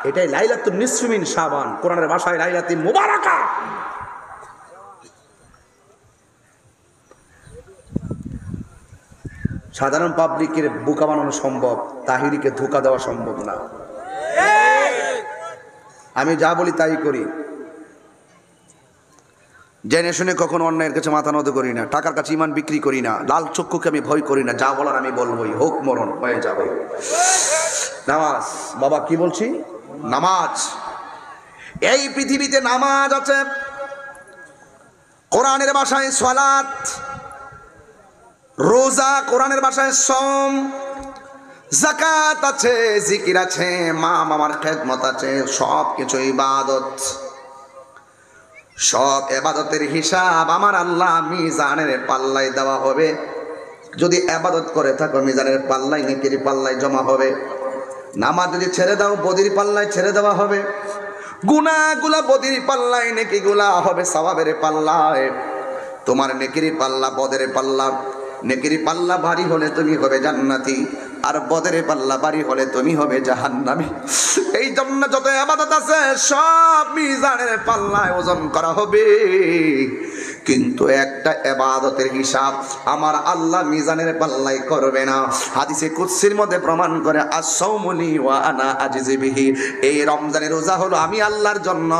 এটাই লাইলাতুন নিসফি মিন শাবান, কোরআনের ভাষায় লাইলাতুল মুবারাকা। সাধারণ পাবলিকের বোকা বানানো সম্ভব, তাহিরিকে ধোঁকা দেওয়া সম্ভব না। আমি যা বলি তাই করি, জেনে শুনে কখনো অন্যায়ের কাছে মাথা নত করি না, টাকার কাছে ইমান বিক্রি করি না, লাল চক্ষুকে আমি ভয় করি না, যা বলার আমি বলবোই, হোক মরণ হয়ে যাবে। নামাজ, বাবা কি বলছি? নামাজ। এই পৃথিবীতে নামাজ আছে, কোরআনের ভাষায় সালাত, রোজা কোরআনের ভাষায় সম, যাকাত আছে, জিকির আছে, মা মামার খেদমত আছে, সব কিছু ইবাদত। সব ইবাদতের হিসাব আমার আল্লাহ মিজানের পাল্লায় দেওয়া হবে। যদি ইবাদত করে থাকো মিজানের পাল্লায়, নেকির পাল্লায় জমা হবে। নামাজ যদি ছেড়ে দাও বদির পাল্লায় ছেড়ে দেওয়া হবে। গুনাহগুলা বদির পাল্লায়, নেকিগুলা হবে সওয়াবের পাল্লায়। তোমার নেকির পাল্লা বদের পাল্লা, নেকির পাল্লা ভারী হলে তুমি হবে জান্নাতি, আর বদের পাল্লা ভারী হলে তুমি হবে জাহান্নামী। এই জন্য যত ইবাদত আছে সব মিজানের পাল্লায় ওজন করা হবে, কিন্তু একটা ইবাদতের হিসাব আমার আল্লাহ মিজানের পাল্লায় করবে না। হাদিসে কুদসির মধ্যে প্রমাণ করে, আস-সাওমুলি ওয়া আনা আজজি বিহি, এই রমজানের রোজা হলো আমি আল্লাহর জন্য,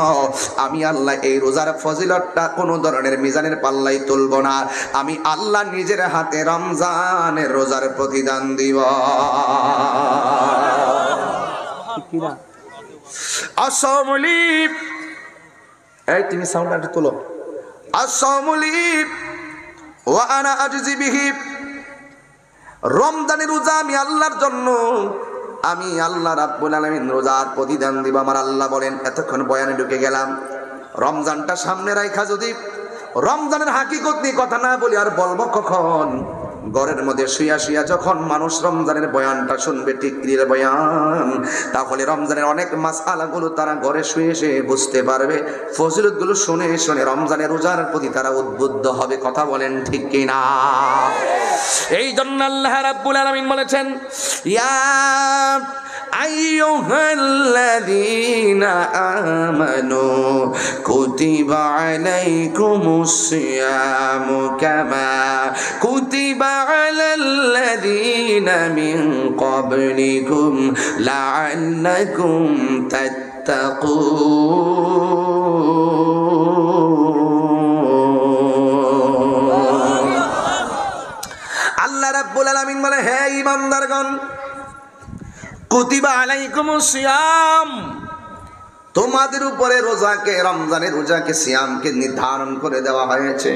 আমি আল্লাহ এই রোজার ফজিলতটা কোনো ধরনের মিজানের পাল্লায় তুলব না, আমি আল্লাহ নিজের হাতে রমজানের রোজার প্রতিদান দিব। আস-সাওমুলি, এই তুমি সাউন্ডটা তোলো। আস-সাওমুলি ওয়া আনা আজজি বিহি, রমজানের রোজা আমি আল্লাহর জন্য, আমি আল্লাহ রাব্বুল আলামিন রোজার প্রতিদান দিব। আমার আল্লাহ বলেন, এতক্ষণ বয়ানে ঢুকে গেলাম, রমজানটা সামনে রাখা যদি রমজানের হাকিকত নিয়ে কথা না বলি আর বলবো কখন? ঘরের মধ্যে শুয়া শুয়া যখন মানুষ রমজানের বয়ানটা শুনবে, টিকরির বয়ান, তাহলে রমজানের অনেক মাসআলাগুলো তারা ঘরে শুয়ে শুয়ে বুঝতে পারবে, ফজিলতগুলো শুনে শুনে রমজানের রোজার প্রতি তারা উদ্বুদ্ধ হবে। কথা বলেন ঠিক কিনা? এই জন্য আল্লাহ রাব্বুল আলামিন বলেছেন, ইয়া আইয়ুহাল্লাযীনা আমানু কুতিবা আলাইকুমুস সিয়ামু কামা কুতিবা আলাল্লাযীনা মিন ক্বাবলিকুম লাআল্লাকুম তাত্তাকুন। আল্লাহ রাব্বুল আলামিন বলে, হে ঈমানদারগণ, কুতিবা আলাইকুমুস সিয়াম, তোমাদের উপরে রোজাকে, রমজানের রোজাকে, সিয়ামকে নির্ধারণ করে দেওয়া হয়েছে।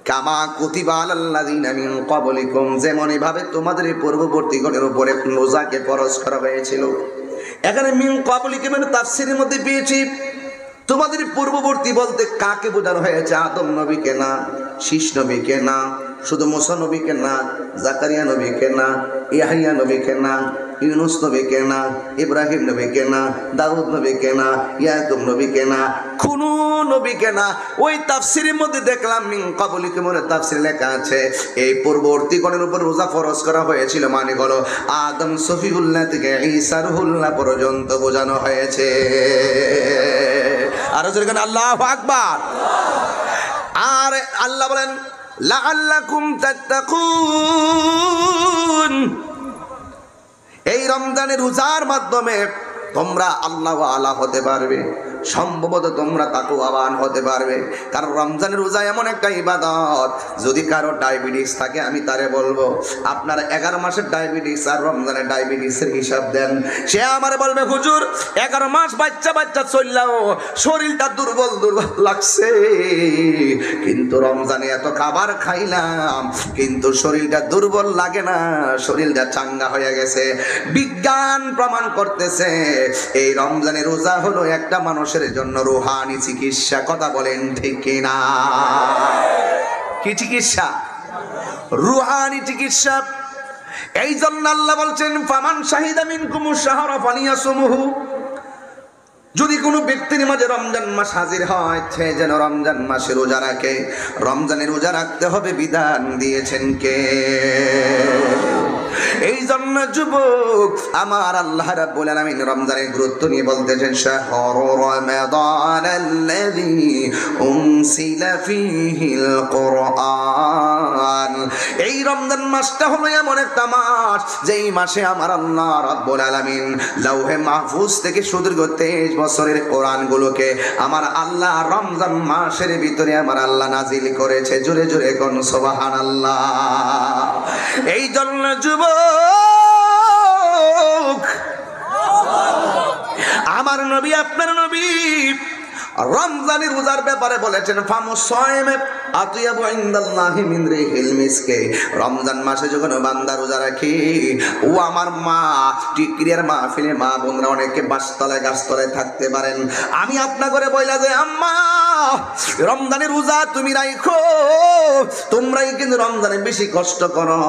কামা কুতিবা আলাল্লাযীনা মিন ক্বাবলিকুম, যেমন ভাবে তোমাদের পূর্ববর্তীগণের উপরে রোজাকে ফরজ করা হয়েছিল। এখানে মিন ক্বাবলিকুম মানে তাফসীরের মধ্যে পেয়েছি তোমাদের পূর্ববর্তী বলতে কাকে বোঝানো হয়েছে? আদম নবীকে না, শীষ নবীকে না, শুধু মুসা নবীকে না, জাকারিয়া নবীকে না, ইয়াহিয়া নবীকে না, ইউনুস নবীকে না, ইব্রাহিম নবীকে না, দাউদ নবীকে না, ইয়াকুব নবীকে না, কোনো নবীকে না। ওই তাফসীরের মধ্যে দেখলাম মিন ক্বাবলিকুম এর তাফসীরে লেখা আছে এই পূর্ববর্তীগণের উপর রোজা ফরজ করা হয়েছিল, মানে হলো আদম সফিউল্লাহ থেকে ঈসা রুহুল্লাহ পর্যন্ত বোঝানো হয়েছে। আর যেখানে আল্লাহু আকবার। আর আল্লাহ বলেন, লাআল্লাকুম তাত্তাকুন, এই রমজানের রোজার মাধ্যমে তোমরা আল্লাহ ওয়ালা হতে পারবে। সম্ভবত তোমরা তাকওয়াবান হতে পারবে। কারণ রমজানের রোজা এমন একটা ইবাদত, যদি কারো ডায়াবেটিস থাকে আমি তারে বলবো আপনার 11 মাসের ডায়াবেটিস আর রমজানের ডায়াবেটিসের হিসাব দেন। সে আমারে বলবে হুজুর 11 মাস বাচ্চা বাচ্চা চললাও, শরীরটা দুর্বল দুর্বল লাগছে, কিন্তু রমজানে এত খাবার খাইলাম কিন্তু শরীরটা দুর্বল লাগে না, শরীরটা চাঙ্গা হয়ে গেছে। বিজ্ঞান প্রমাণ করতেছে এই রমজানের রোজা হলো একটা মানুষের জন্য রুহানি চিকিৎসা। কথা বলেন ঠিক কিনা? কি চিকিৎসা? রুহানি চিকিৎসা। এই জন্য আল্লাহ বলছেন ফামান শাহিদা মিনকুমুশ শাহরা ফালিয়াসুমহু, যদি কোনো ব্যক্তির মাঝে রমজান মাস হাজির হয় সে যেন রমজান মাসে রোজা রাখে। রমজানের রোজা রাখতে হবে বিধান দিয়েছেন কে? এই জন্য যুবক আমার আল্লাহ রাব্বুল আলামিন রমজানের গুরুত্ব নিয়ে বলতেছেন শাহরু রমাদানাল্লাযী উনসিলা ফীহিল কুরআন। এই রমজান মাসটা হলো এমন একটা মাস যেই মাসে আমার আল্লাহ রাব্বুল আলামিন লাউহে মাহফুজ থেকে সুদীর্ঘ 23 বছরের কোরআনগুলোকে আমার আল্লাহ রমজান মাসের ভিতরে আমার আল্লাহ নাজিল করেছে। জোরে জোরে কোন সুবহানাল্লাহ। এই জন্য যুবক আমার নবী আপনার নবী রমজানের রোজার ব্যাপারে বলেছেন ফামুসাইম আতিয়াবু ইনদাল্লাহি মিন রিহিল মিসকে। রমজান মাসে যখন বান্দা রোজা রাখে, ও আমার মা টিকরিয়ার মাহফিলে মা বোনরা অনেকে বাসতলায় গাছতলায় থাকতে পারেন, আমি আপনা করে বইলা যে আম্মা রমজানের রোজা তুমি রাখো, তোমরাই কিন্তু রমজানে বেশি কষ্ট করো,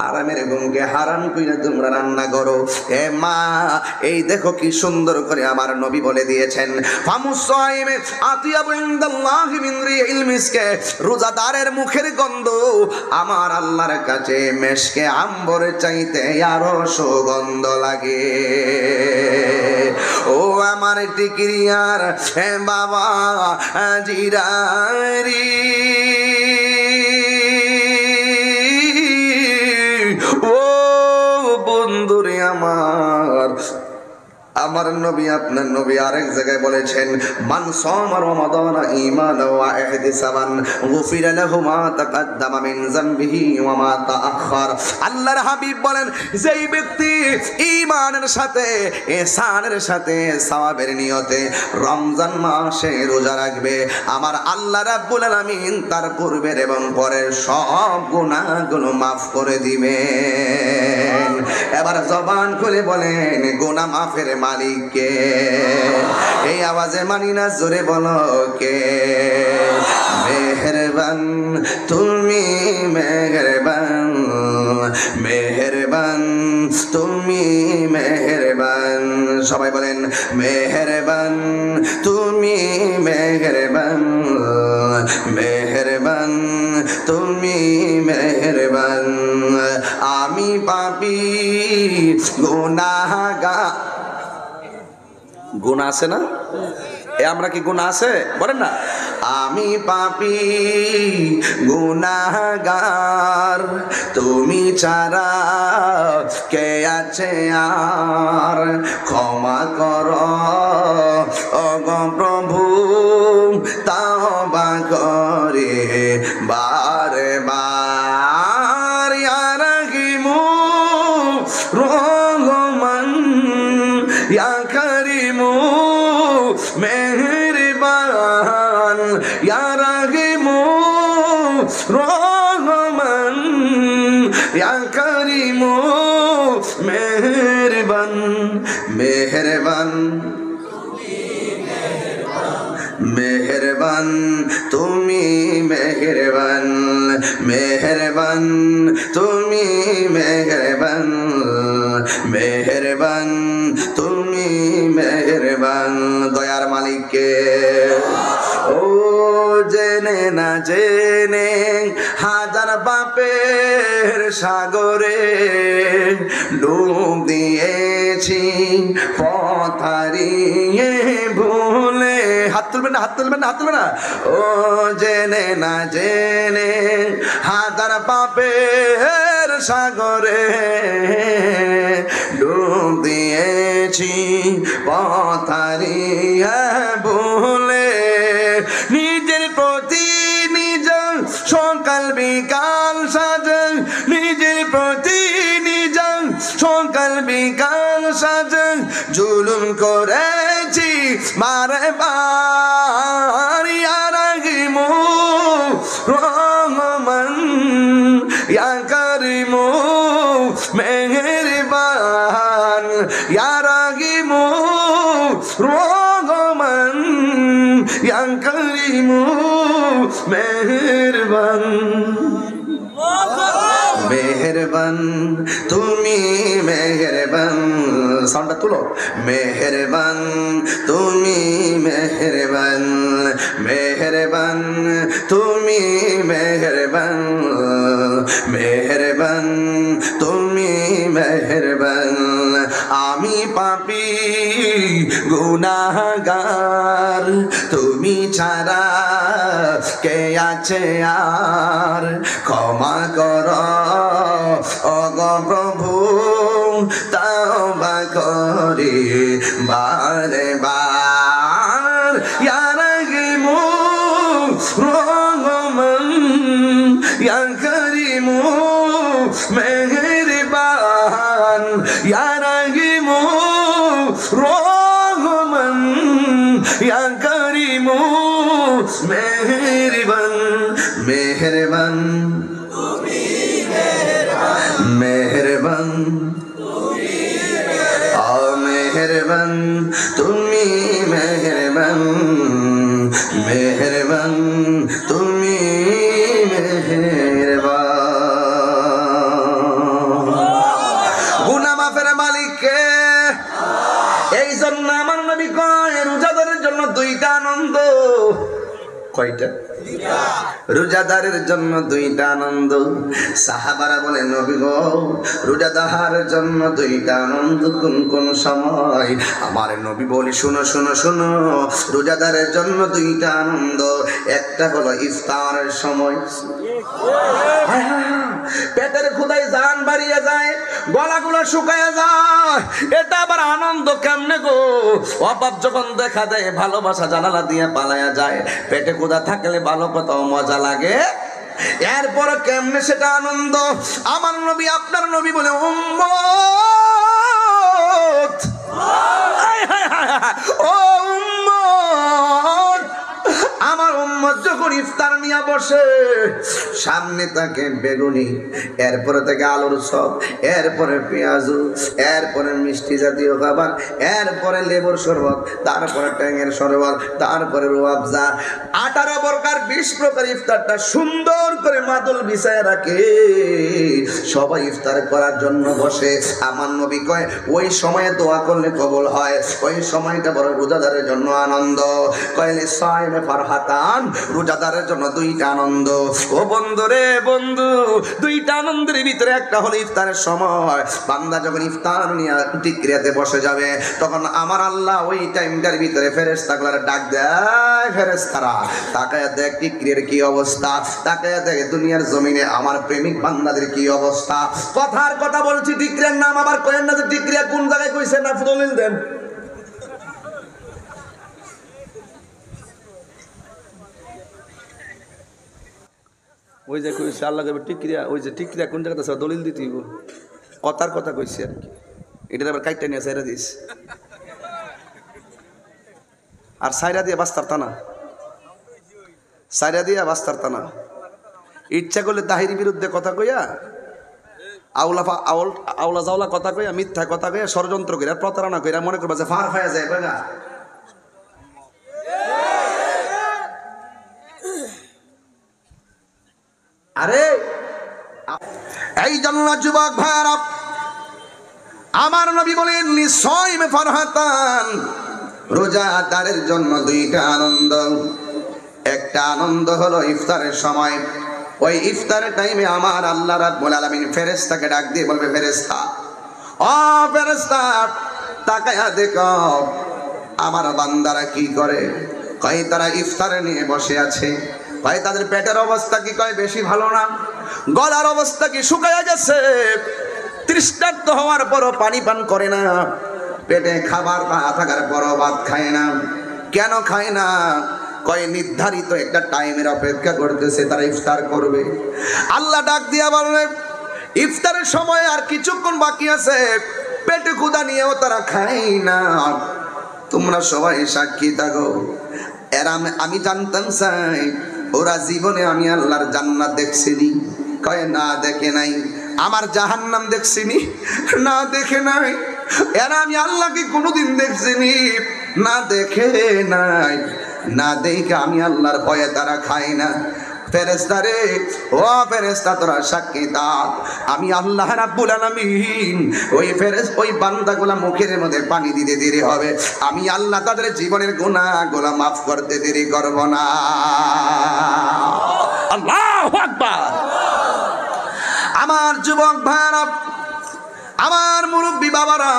আরামের ঘুমকে হারাম কইরা তোমরা রান্না করো। এ মা এই দেখো কি সুন্দর করে আমার নবী বলে দিয়েছেন ফামুসাইম আতিয়াবু ইনদাল্লাহি মিন রিহিল মিসকে। রোজাদারের মুখের গন্ধ আমার আল্লাহর কাছে মেশকে আম্বরের চাইতে আরো সুগন্ধ লাগে। ও আমার টিকরিয়ার হে বাবা জিরারি, ও বন্ধুরে আমার নবী আপনার নবী আরেক জায়গায় বলেছেন মান সামা রমাদানা ঈমানান ওয়া ইহতিসাবান গুফিরা লাহু মা তাকাদ্দামা মিন যামবিহি ওয়া মা তাআখার। আল্লাহর হাবিব বলেন যেই ব্যক্তি ঈমানের সাথে ইহসানের সাথে সওয়াবের নিয়তে রমজান মাসে রোজা রাখবে, আমার আল্লাহ রাব্বুল আলামিন তার পূর্বের এবং পরের সব গুনাহগুলো maaf করে দিবেন। এবার জবান খুলে বলেন গুনাহ মাফের মালিক কে? এই আওয়াজে মানি না, জোরে বলো কে? মেহেরবান তুমি মেহেরবান, মেহেরবান তুমি মেহেরবান। সবাই বলেন মেহেরবান তুমি মেহেরবান, মেহেরবান তুমি মেহেরবান। আমি পাপী গুনাহগার। গুনাহ আছে না? এ আমরা কি গুনাহ আছে বলেন না? আমি পাপী গুনাহগার, তুমি ছাড়া কে আছে আর, ক্ষমা করো ওগো প্রভু তাওবা করে বারে বার। ইয়া রাহিমু রহমান ইয়া কারিমু মেহেরবান, ইয়া রাহিমু রহমান ইয়া কারিমু মেহেরবান। মেহেরবান মেহেরবান তুমি মেহেরবান, মেহেরবান তুমি মেহেরবান, মেহেরবান তুমি মেহেরবান। দয়ার মালিককে ও জেনে না জেনে হাজার পাপের সাগরে ডুব দিয়েছি, পথ হারিয়ে ভুলে। হাত তুলবেন না, হাত তুলবেন না, হাত তুলবেন না। ও জেনে না জেনে হাজার পাপের সাগরে ডুব দিয়েছি পথারিয়া ভুলে নিজের প্রতি নিজের সকাল বিকাল সাজে নিজের প্রতি নিজের সকাল বিকাল সাজে জুলুম করেছি বারে বার ইয়া রাহিমু রহমান ইয়া কারিমু মেহেরবান ইয়া রাহিমু রহমান ইয়া কারিমু মেহেরবান মেহেরবান তুমি মেহেরবান সাউন্ডটা তুলো মেহেরবান তুমি মেহেরবান মেহেরবান তুমি মেহেরবান মেহেরবান তুমি মেহেরবান আমি পাপী গুনাহগার তুমি ছাড়া কে আছে আর ক্ষমা কর ওগো প্রভু তওবা করি বারে বার ইয়া রাহিমু রহমান ইয়া কারিমু মেহেরবান ইয়া রাহিমু রহমান ইয়া কারিমু মেহেরবান মেহেরবান মেহেরবান মেহেরবান তুমি মেহেরবান মেহেরবান তুমি মেহেরবান গুনাহ মাফের মালিক কে এই জন্য আমার নবী কয় রোজাদারের জন্য দুইটা আনন্দ কয়টা রোজাদারের জন্য দুইটা আনন্দ সাহাবারা বলে নবী গো রোজাদারের জন্য দুইটা আনন্দ কোন কোন সময় আমার নবী বলি শুনো শুনো শুনো রোজাদারের জন্য দুইটা আনন্দ একটা হলো ইফতারের সময় পেটের ক্ষুধায় জান বাড়িয়ে যায় গলাগুলো শুকায় যায় এটা আবার আনন্দ কেমনে গো অভাব যখন দেখা দেয় ভালোবাসা জানালা দিয়ে পালায়া যায় পেটে ক্ষুধা থাকলে ভালো কত মজা লাগে এরপর কেমনে সেটা আনন্দ আমার নবী আপনার নবী বলে উম্মত ও উম্মত আমার উম্মত যখন ইফতার নিয়ে বসে সামনে থাকে বেগুনি এরপরে থাকে আলুর চপ এরপরে পেঁয়াজু এরপরে মিষ্টি জাতীয় খাবার এরপরে লেবুর শরবত তারপরে ট্যাঙের শরবত তারপরে রুয়াবজা 18 প্রকার 20 প্রকার ইফতারটা সুন্দর করে মাদুল বিছায় রাখে সবাই ইফতার করার জন্য বসে আমার নবী কয় ওই সময়ে দোয়া করলে কবুল হয় ওই সময়টা বড় রোজাদারের জন্য আনন্দ কয়লে সাইমে ফারহাতান রোজাদারের জন্য দুইটা আনন্দ ও বন্ধু রে বন্ধু দুইটা আনন্দের ভিতরে একটা হলো ইফতারের সময় বান্দা যখন ইফতার নিয়ে টিকরিয়াতে বসে যাবে তখন আমার আল্লাহ ওই টাইমটার ভিতরে ফেরেশতাগুলোর ডাক দেয় ফেরেশতারা তাকায়া দেখ টিকরিয়ার কি অবস্থা তাকায়া দেখ দুনিয়ার জমিনে আমার প্রেমিক বান্দাদের কি অবস্থা কথার কথা বলছি টিকরিয়ার নাম আবার কয়েন না যে টিকরিয়া কোন জায়গায় কইছে না দলিল দেন ওই যে কইছে আল্লাহ যাবে টিকরিয়া ওই যে টিকরিয়া কোন জায়গাতে আছে দলিল দিতে হইব কথার কথা কইছে আর কি এটা আবার কাইটা নিয়ে সাইরা দিস আর সাইরা দিয়ে বাস্তার টানা সাইরা দিয়ে বাস্তার টানা ইচ্ছা করলে তাহিরি বিরুদ্ধে কথা কইয়া আউলা জাউলা কথা কইয়া মিথ্যা কথা কইয়া ষড়যন্ত্র কইরা প্রতারণা কইরা মনে করবা যে ফার ফায়া যায় কইরা আরে এই জন্য যুবক ভাইরা আমার নবী বলেন নিসাইমে ফারহাতান রোজাদারের জন্য দুইটা আনন্দ একটা আনন্দ হলো ইফতারের সময় ওই ইফতারের টাইমে আমার আল্লাহ রাব্বুল আলামিন ফেরেশতাকে ডাক দিয়ে বলবে ফেরেশতা ও ফেরেশতা তাকায়া দেখো আমার বান্দারা কি করে কয় তারা ইফতার নিয়ে বসে আছে কয় তাদের পেটের অবস্থা কি কয় বেশি ভালো না গলার অবস্থা কি শুকায়া গেছে, তৃষ্ণার্ত হওয়ার পরও পানি পান করে না, পেটে খাবার না থাকার পরও ভাত খায় না। কেন খায় না? কয় নির্ধারিত একটা টাইমের অপেক্ষা করতেছে, তারা ইফতার করবে। আল্লাহ ডাক দিয়া বলবে ইফতারের সময় আর কিছুক্ষণ বাকি আছে, পেটে ক্ষুধা নিয়েও তারা খায় না। তোমরা সবাই সাক্ষী থাকো। এরা আমি জানতাম চাই ওরা জীবনে আমি আল্লাহর জান্নাত দেখছিনি? কয় না দেখে নাই। আমার জাহান্নাম দেখছিনি? না দেখে নাই। এরা আমি আল্লাহকে কোনোদিন দেখছিনি? না দেখে নাই। না দেখে আমি আল্লাহর ভয়ে তারা খায় না। ফেরেশতা রে, ও ফেরেশতা তোরা সাক্ষী থাক, আমি আল্লাহ রাব্বুল আলামিন ওই বান্দাগুলা মুখের মধ্যে পানি দিতে দেরি হবে, আমি আল্লাহ তাদের জীবনের গুনাহগুলো মাফ করতে দেরি করব না। আল্লাহু আকবার। আমার যুবক ভাইরা, আমার মুরব্বী বাবারা,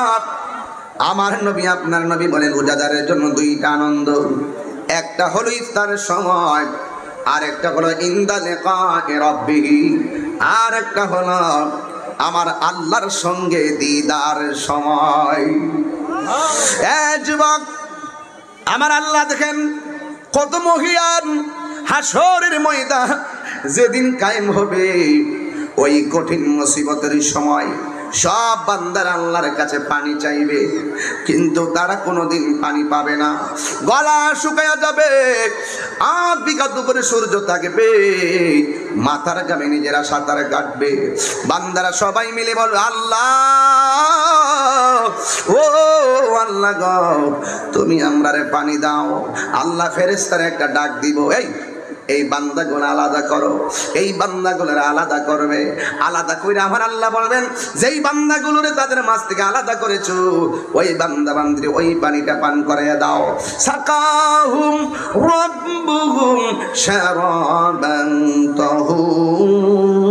আমার নবী আপনার নবী বলেন রোজাদারের জন্য দুইটা আনন্দ, একটা হলো ইফতারের সময়, আর একটা হলো ইনদা লিকা'i রাব্বিহি, আর একটা হলো আমার আল্লাহর সঙ্গে দিদারের সময়। যুবক আমার আল্লাহ দেখেন কত মহিয়ান। হাসরের ময়দান যেদিন কায়েম হবে, ওই কঠিন মুসিবতের সময় সব বান্দারা আল্লাহর কাছে পানি চাইবে, কিন্তু তারা কোনোদিন পানি পাবে না। গলা শুকায়া যাবে, 8 বিঘাত উপরে সূর্য থাকবে, মাথার ঘামে নিজেরা সাঁতার কাটবে। বান্দারা সবাই মিলে বলবে আল্লাহ, ও আল্লাহ গো, তুমি আমরারে পানি দাও। আল্লাহ ফেরেশতারে একটা ডাক দিব, এই বান্দাগুলো আলাদা করো। এই বান্দাগুলোর আলাদা করবে। আলাদা করে আমার আল্লাহ বলবেন যেই বান্দাগুলোরে তাদের মাঝ থেকে আলাদা করেছো, ওই বান্দা বান্দিরে ওই পানিটা পান করাইয়া দাও। সাকাহুম রাব্বুহুম শারাবান তাহুরা।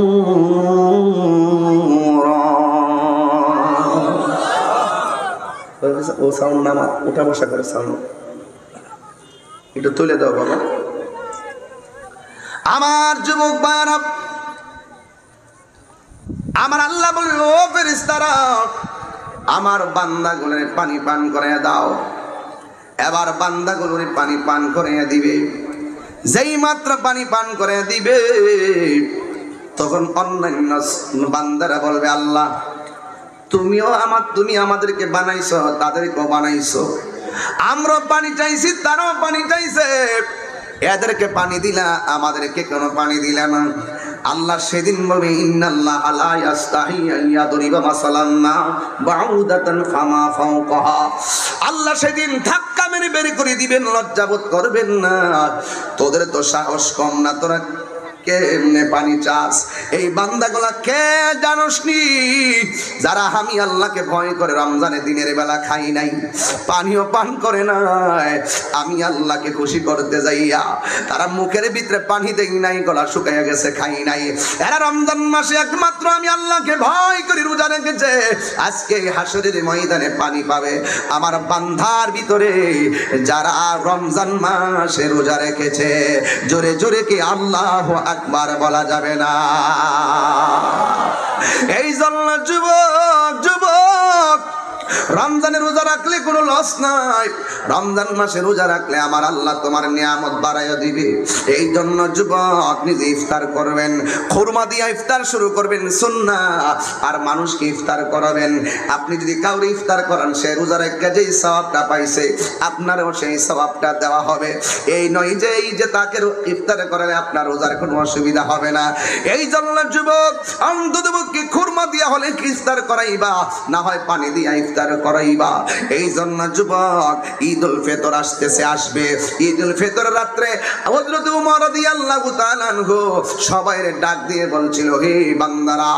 ও সাউন্ড নামা, উঠা বসা করে সাউন্ড একটু তুলে দাও বাবা। আমার যুবক ভাইরা, আমার আল্লাহ বলে ও ফেরেশতারা, আমার বান্দাগুলোর পানি পান করাইয়া দাও। এবার বান্দাগুলোর পানি পান করাইয়া দিবে। যেই মাত্র পানি পান করাইয়া দিবে, তখন অন্যান্য বান্দারা বলবে আল্লাহ, তুমি আমাদেরকে বানাইছো, তাদেরকেও বানাইছো। আমরা পানি চাইছি, তারাও পানি চাইছে। এদেরকে পানি দিলা, আমাদেরকে কোনো পানি দিলা না। আল্লাহ সেদিন বলবে ইন্নাল্লাহা লা ইয়াস্তাহি আন ইয়াদরিবা মাসালান মা বাউদাতান ফামা ফাওকাহা। আল্লাহ সেদিন ধাক্কা মেরে বের করে দিবেন, লজ্জাবোধ করবেন না। তোদের তো সাহস কম না, তোরা কেমনে পানি চাস? এই বান্দাগুলা কে জানোসনি? যারা আমি আল্লাহকে ভয় করে রমজানের দিনের বেলা খাই নাই, পানিও পান করে নাই, আমি আল্লাহকে খুশি করতে যাইয়া তারা মুখের ভিতরে পানি দেই নাই, গলা শুকাইয়া গেছে, খাই নাই। এরা রমজান মাসে একমাত্র আমি আল্লাহকে ভয় করে রোজা রেখেছে, আজকে হাসরের ময়দানে পানি পাবে। আমার বান্দার ভিতরে যারা রমজান মাসে রোজা রেখেছে, জোরে জোরে কি আল্লাহু আকবার বলা যাবে না? এই জন্য যুবক রমজানে রোজা রাখলে কোনো লস নাই। রমজান মাসে রোজা রাখলে আমার আল্লাহ তোমার নিয়ামত বাড়াইয়া দিবে। এই জন্য যুবক নিজে ইফতার করবেন, খুরমা দিয়া ইফতার শুরু করবেন সুন্নাহ, আর মানুষকে ইফতার করাবেন। আপনি যদি কাউরে ইফতার করান, সে রোজা রেখে যেই সওয়াবটা পাইছে, আপনারও সেই সওয়াবটা দেওয়া হবে। এই নয় যে এই যে তাকে ইফতার করালে আপনার রোজার কোনো অসুবিধা হবে না। এই জন্য যুবক অন্ততপক্ষে খুরমা দিয়া হলে ইফতার করাইবা, না হয় পানি দিয়া ইফতার করাইবা। এই জন্য যুবক ঈদুল ফিতর আসবে। ঈদুল ফিতর রাত্রে হযরত ওমর রাদিয়াল্লাহু তাআলা আনহু সবাইরে ডাক দিয়ে বলছিল, হে বান্দারা,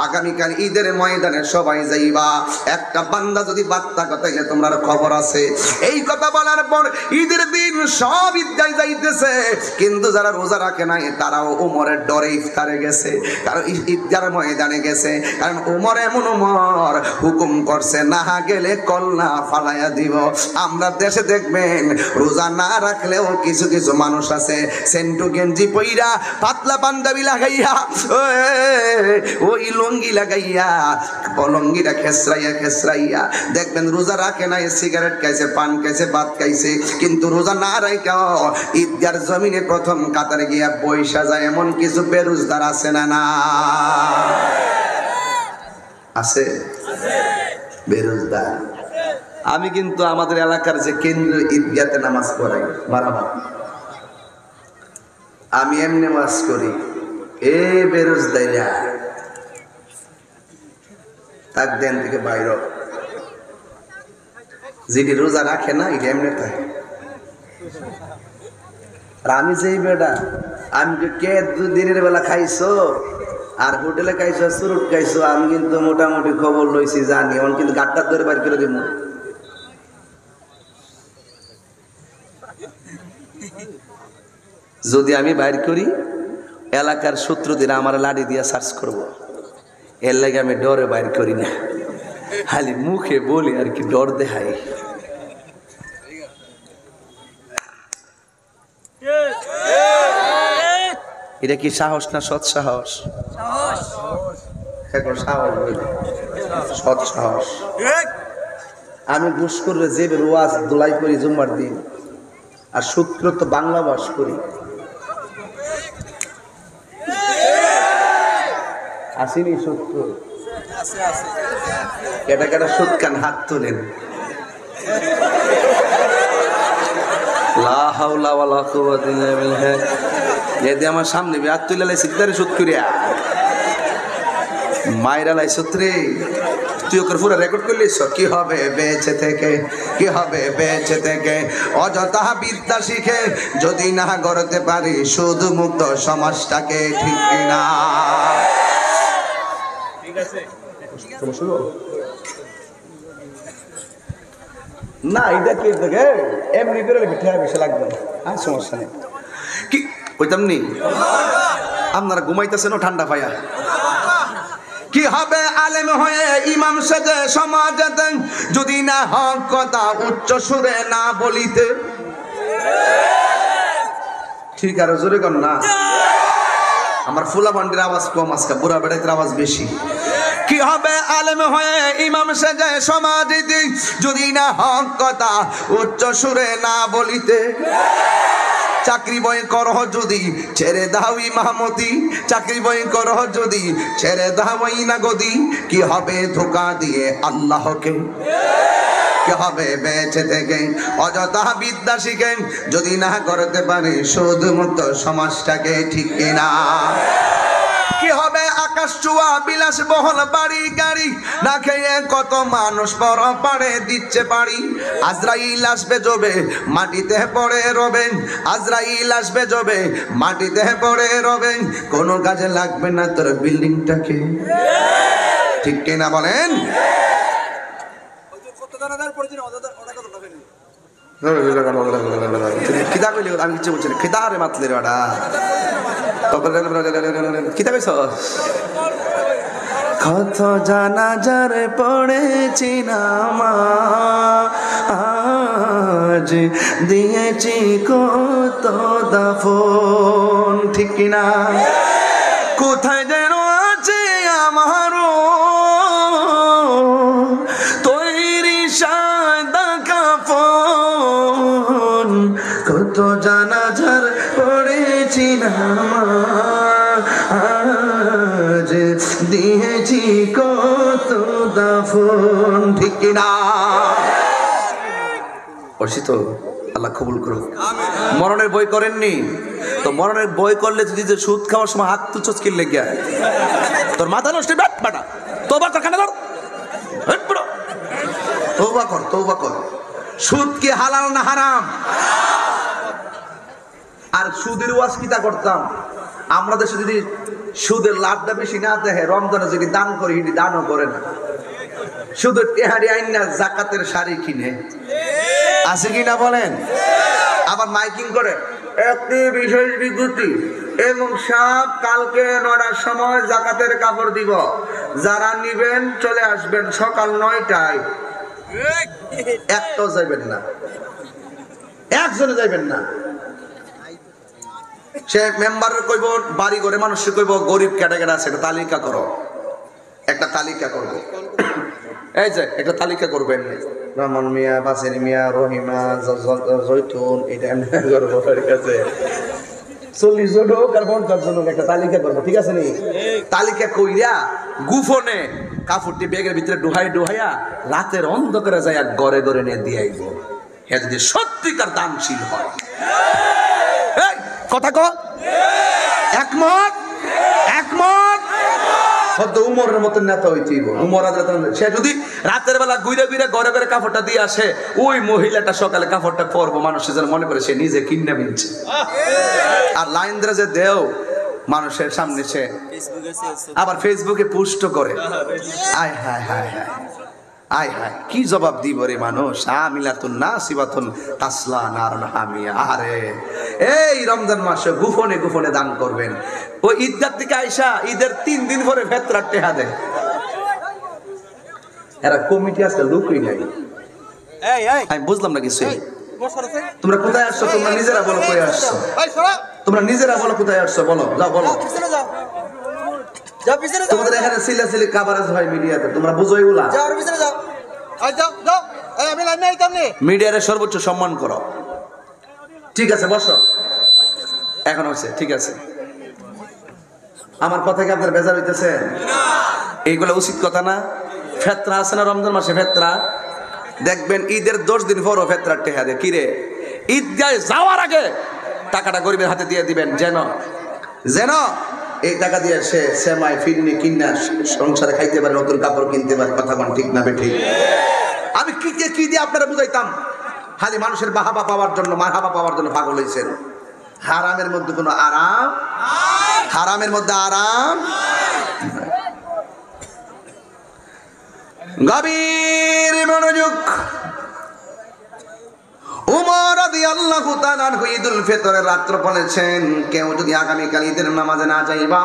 আগামীকাল ঈদের ময়দানে সবাই যাইবা। একটা বান্দা যদি বার্তা কথাইলে তোমরা খবর আছে। এই কথা বলার পর ঈদের দিন সব ঈদগায় যাইতেছে, কিন্তু যারা রোজা রাখে নাই তারাও ওমরের ডরে ইফতারে গেছে, কারণ ঈদগার ময়দানে গেছে। কারণ ওমর এমন ওমর হুকুম করছে, না দেখা গেলে কল্লা ফালাইয়া দিব। আমরা দেশে দেখবেন রোজা না রাখলেও কিছু কিছু মানুষ আছে সেন্টু গেঞ্জি পইরা পাতলা পাঞ্জাবি লাগাইয়া ওই লুঙ্গি লাগাইয়া লুঙ্গিটা খেসরাইয়া দেখবেন রোজা রাখে না, সিগারেট খাইছে, পান খাইছে, ভাত খাইছে, কিন্তু রোজা না রাখা ঈদগার জমিনে প্রথম কাতারে গিয়া বৈশা যায়। এমন কিছু বেরোজগার আছে না? না আছে বেরোজগার। আমি কিন্তু আমাদের এলাকার যে কেন্দ্র ঈদগাতে নামাজ পড়াই মারামা, আমি এমনি নামাজ করি। এ বেরোজগাইরা তাক দেন থেকে বাইর, যেটি রোজা রাখে না এটা এমনি থাকে। আর আমি যেই বেটা, আমি কে দিনের বেলা খাইছো আর হোটেলে খাইছো, চুরুট খাইছো, আমি কিন্তু মোটামুটি খবর লইছি, জানি। এমন কিন্তু গাট্টার ধরে বাইর করে দিব। যদি আমি বাইর করি, এলাকার সূত্রদের আমার লাঠি দিয়া সার্চ করব। এর লাগে আমি ডরে বাইর করি না, খালি মুখে বলি আর কি, ডর দেখাই। এটা কি সাহস না সৎ সাহস? সৎ সাহস। আমি ঘুষ করলে যে রোয়াজ দোলাই করি জুম্মার দিন, আর সূত্র তো বাংলা বাস করি। আসেনি সূত্র? কেটা কেটা সুদ কান হাত তোলেন। লা হাওলা ওয়ালা কুওয়াতা ইল্লা বিল্লাহ। যদি আমার সামনে হাত তুলে লাইছি তারে সুদ করিয়া মাইরা লাইছত রে, তুই ওকে পুরো রেকর্ড করলিস। কি হবে বেঁচে থেকে, কি হবে বেঁচে থেকে, অযথা বিদ্যা শিখে যদি না গড়তে পারি শুধু মুক্ত সমাজটাকে, ঠিক কিনা? না এটা কি দেখে এমনি করে ঠেয়া বেশি লাগবে, আর সমস্যা নেই। কি কইতাম নি, আপনারা ঘুমাইতেছেন ঠান্ডা পাইয়া। কি হবে আলেম হয়ে ইমাম সেজে সমাজে যদি না হক কথা উচ্চ সুরে না বলিতে? ঠিক আর জোরে কর না। আমার ফুলা বান্ডির আওয়াজ কম, আজকে বুড়া বেড়াইতে আওয়াজ বেশি। কি হবে আলেম হয়ে ইমাম সেজে সমাজে যদি না হক কথা উচ্চ সুরে না বলিতে? চাকরি বই করহ যদি ছেড়ে দাও ইমামতি, চাকরি বই করহ যদি ছেড়ে দাও না গদি, কি হবে ধোকা দিয়ে আল্লাহকে? কি হবে বেঁচে থেকে অযথা বিদ্যা শিখে যদি না করতে পারে শুধুমাত্র সমাজটাকে, ঠিক কিনা? কি হবে আকাশ চুয়া বিলাস বহল বাড়ি গাড়ি না খেয়ে কত মানুষ বড় পাড়ে দিচ্ছে পাড়ি? আজরাইল আসবে জবে মাটিতে পড়ে রবে, আজরাইল আসবে জবে মাটিতে পড়ে রবে, কোনো কাজে লাগবে না তোর বিল্ডিংটাকে, ঠিক কিনা বলেন? আমি কিছু বলছি না, খিদারে মাতলে ওটা কত জানাজার পড়েছি নামাজ, দিয়েছি কত দাফন, ঠিক কিনা? কোথায় যেন আছে আমারও তৈরি সাদা কাফন, কত জানাজার পড়েছি নামাজ, দিয়েছি কত দাফন, ঠিক কিনা? অসিত আল্লাহ কবুল করুক। মরণের বই করেননি তো? মরণের বই করলে যদি সুদ খাওয়ার সময় হাত তুলছস কি লেগে তোর মাথা নষ্ট বাটা, তোবা কর, কানে ধর, তওবা কর, তওবা কর। সুদ কি হালাল না হারাম? আর সুদের ওয়াজ কিতা করতাম আমরা দেশে, যদি সুদের লাভটা বেশি না দেখে রমজানে যদি দান করি, দানও করে না, সুদের টেহারি আইন না জাকাতের শাড়ি কিনে, আছে কিনা বলেন? আবার মাইকিং করে একটি বিশেষ বিজ্ঞপ্তি এবং সব কালকে ৯টার সময় জাকাতের কাপড় দিব, যারা নিবেন চলে আসবেন সকাল ৯টায়। একটাও যাইবেন না, একজনে যাইবেন না। সে মেম্বার কইব, বাড়ি ঘরে মানুষ কইব গরিব ক্যাটাগরি আছে, একটা তালিকা করো, একটা তালিকা করবো। এই যে একটা তালিকা করবেন, রহমান মিয়া, বাসির মিয়া, রহিমা, জৈতুন, এটা করবো। ঠিক আছে, 40 জন হোক আর 50 জন হোক, একটা তালিকা করবো। ঠিক আছে নি? তালিকা কইরা গুফনে কাপড়টি ব্যাগের ভিতরে ডুহাইয়া রাতের অন্ধকারে যায় ঘরে ঘরে নিয়ে দিয়ে আইব। হ্যাঁ, যদি সত্যিকার দানশীল হয়। কথা ক, একমত? একমত? উমরের মতন নেতা হইতে উমর, সে যদি রাতের বেলা ঘুরে ঘুরে ঘরে ঘরে কাপড়টা দিয়ে আসে, ওই মহিলাটা সকালে কাপড়টা পরবো, মানুষের যেন মনে করে সে নিজে কিনে বিনছে। আর লাইন ধরে যে দেও মানুষের সামনে, সে আবার ফেসবুকে পোস্ট করে। আয় হায় হায় হায়, আয় হায়, কি জবাব দিব রে মানুষ। আমিলাতুন নাসিবাতুন তাসলা নারুন হামিয়া। আরে এই রমজান মাসে গোপনে গোপনে দান করবেন। ওই ঈদগাহ থেকে আইসা ঈদের 3 দিন পরে ফেতরার টেহা দেয়। এরা কমিটি আজকে লোকই নাই। আমি বুঝলাম না কিছু। তোমরা কোথায় আসছো? তোমরা নিজেরা বলো কই আসছো। তোমরা নিজেরা বলো কোথায় আসছো, বলো, যাও বলো। তোমাদের এখানে সিলাসিলি কাভারেজ হয় মিডিয়াতে, তোমরা বুঝো এগুলা। মিডিয়ারে সর্বোচ্চ সম্মান করো। ঠিক আছে, বসো। এখন হচ্ছে ঠিক আছে। আমার কথা কি আপনার বেজার হইতেছে? এইগুলো উচিত কথা না? ফেতরা আছে না রমজান মাসে? ফেতরা দেখবেন ঈদের 10 দিন পরও ফেতরার টেহা দেয়। কিরে, ঈদগায় যাওয়ার আগে টাকাটা গরিবের হাতে দিয়ে দিবেন, যেন যেন এই টাকা দিয়ে সে সেমাই ফিরনি কিনা সংসারে খাইতে পারে, নতুন কাপড় কিনতে পারে। কথা কোন ঠিক না বেঠিক? আমি কি দিয়ে আপনারা বুঝাইতাম? খালি মানুষের বাহাবা পাওয়ার জন্য, মারহাবা পাওয়ার জন্য পাগল হয়েছেন। হারামের মধ্যে কোনো আরাম, হারামের মধ্যে আরাম। গভীর মনোযোগ। উমর রাদিয়াল্লাহু তাআলা আনহু ঈদুল ফিতরের রাত্র বলেছেন, কেউ যদি আগামীকাল ঈদের নামাজে না যাইবা,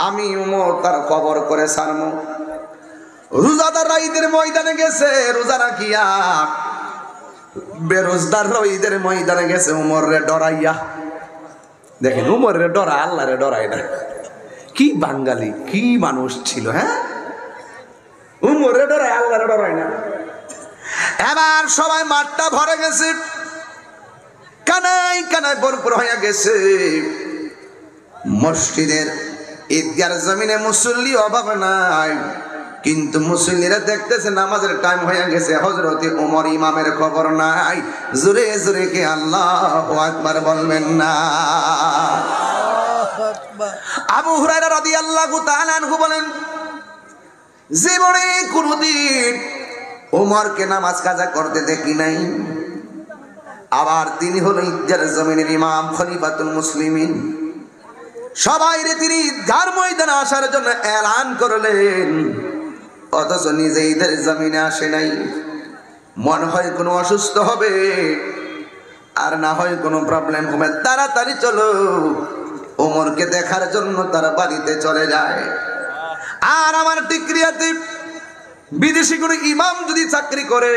আমি উমর তার কবর করে ছাড়মু। রোজাদাররা ঈদের ময়দানে গেছে রোজা রাখিয়া, বেরোজদাররা ঈদের ময়দানে গেছে উমর রে ডরাইয়া। দেখেন, উমর রে ডরা, আল্লাহ রে ডরায় না। কি বাঙালি, কি মানুষ ছিল! হ্যাঁ, উমর রে ডরায়, আল্লাহ রে ডরায় না। এবার সবাই মাঠটা ভরে গেছে, কানায় কানায় ভরপুর হয়ে গেছে। মসজিদের ঈদগার জমিনে মুসল্লি অভাব নাই, কিন্তু মুসল্লিরা দেখতেছে নামাজের টাইম হয়ে গেছে, হযরতে ওমর ইমামের খবর নাই। জোরে জোরে কে আল্লাহু আকবার বলবেন না? আবু হুরায়রা রাদিয়াল্লাহু তাআলা আনহু বলেন, জীবনে কোনদিন ওমরকে নামাজ কাজা করতে দেখি নাই। আবার তিনি হলেন ঈদগার জমিনের ইমাম, খলিফাতুল মুসলিমিন। সবাই রে তিনি ঈদগার ময়দানে আসার জন্য এলান করলেন, অথচ নিজে ঈদের জমিনে আসে নাই। মনে হয় কোনো অসুস্থ হবে, আর না হয় কোনো প্রবলেম হবে, তাড়াতাড়ি চলো। ওমরকে দেখার জন্য তারা বাড়িতে চলে যায়। আর আমার টিকরিয়াতে বিদেশি কোনো ইমাম যদি চাকরি করে,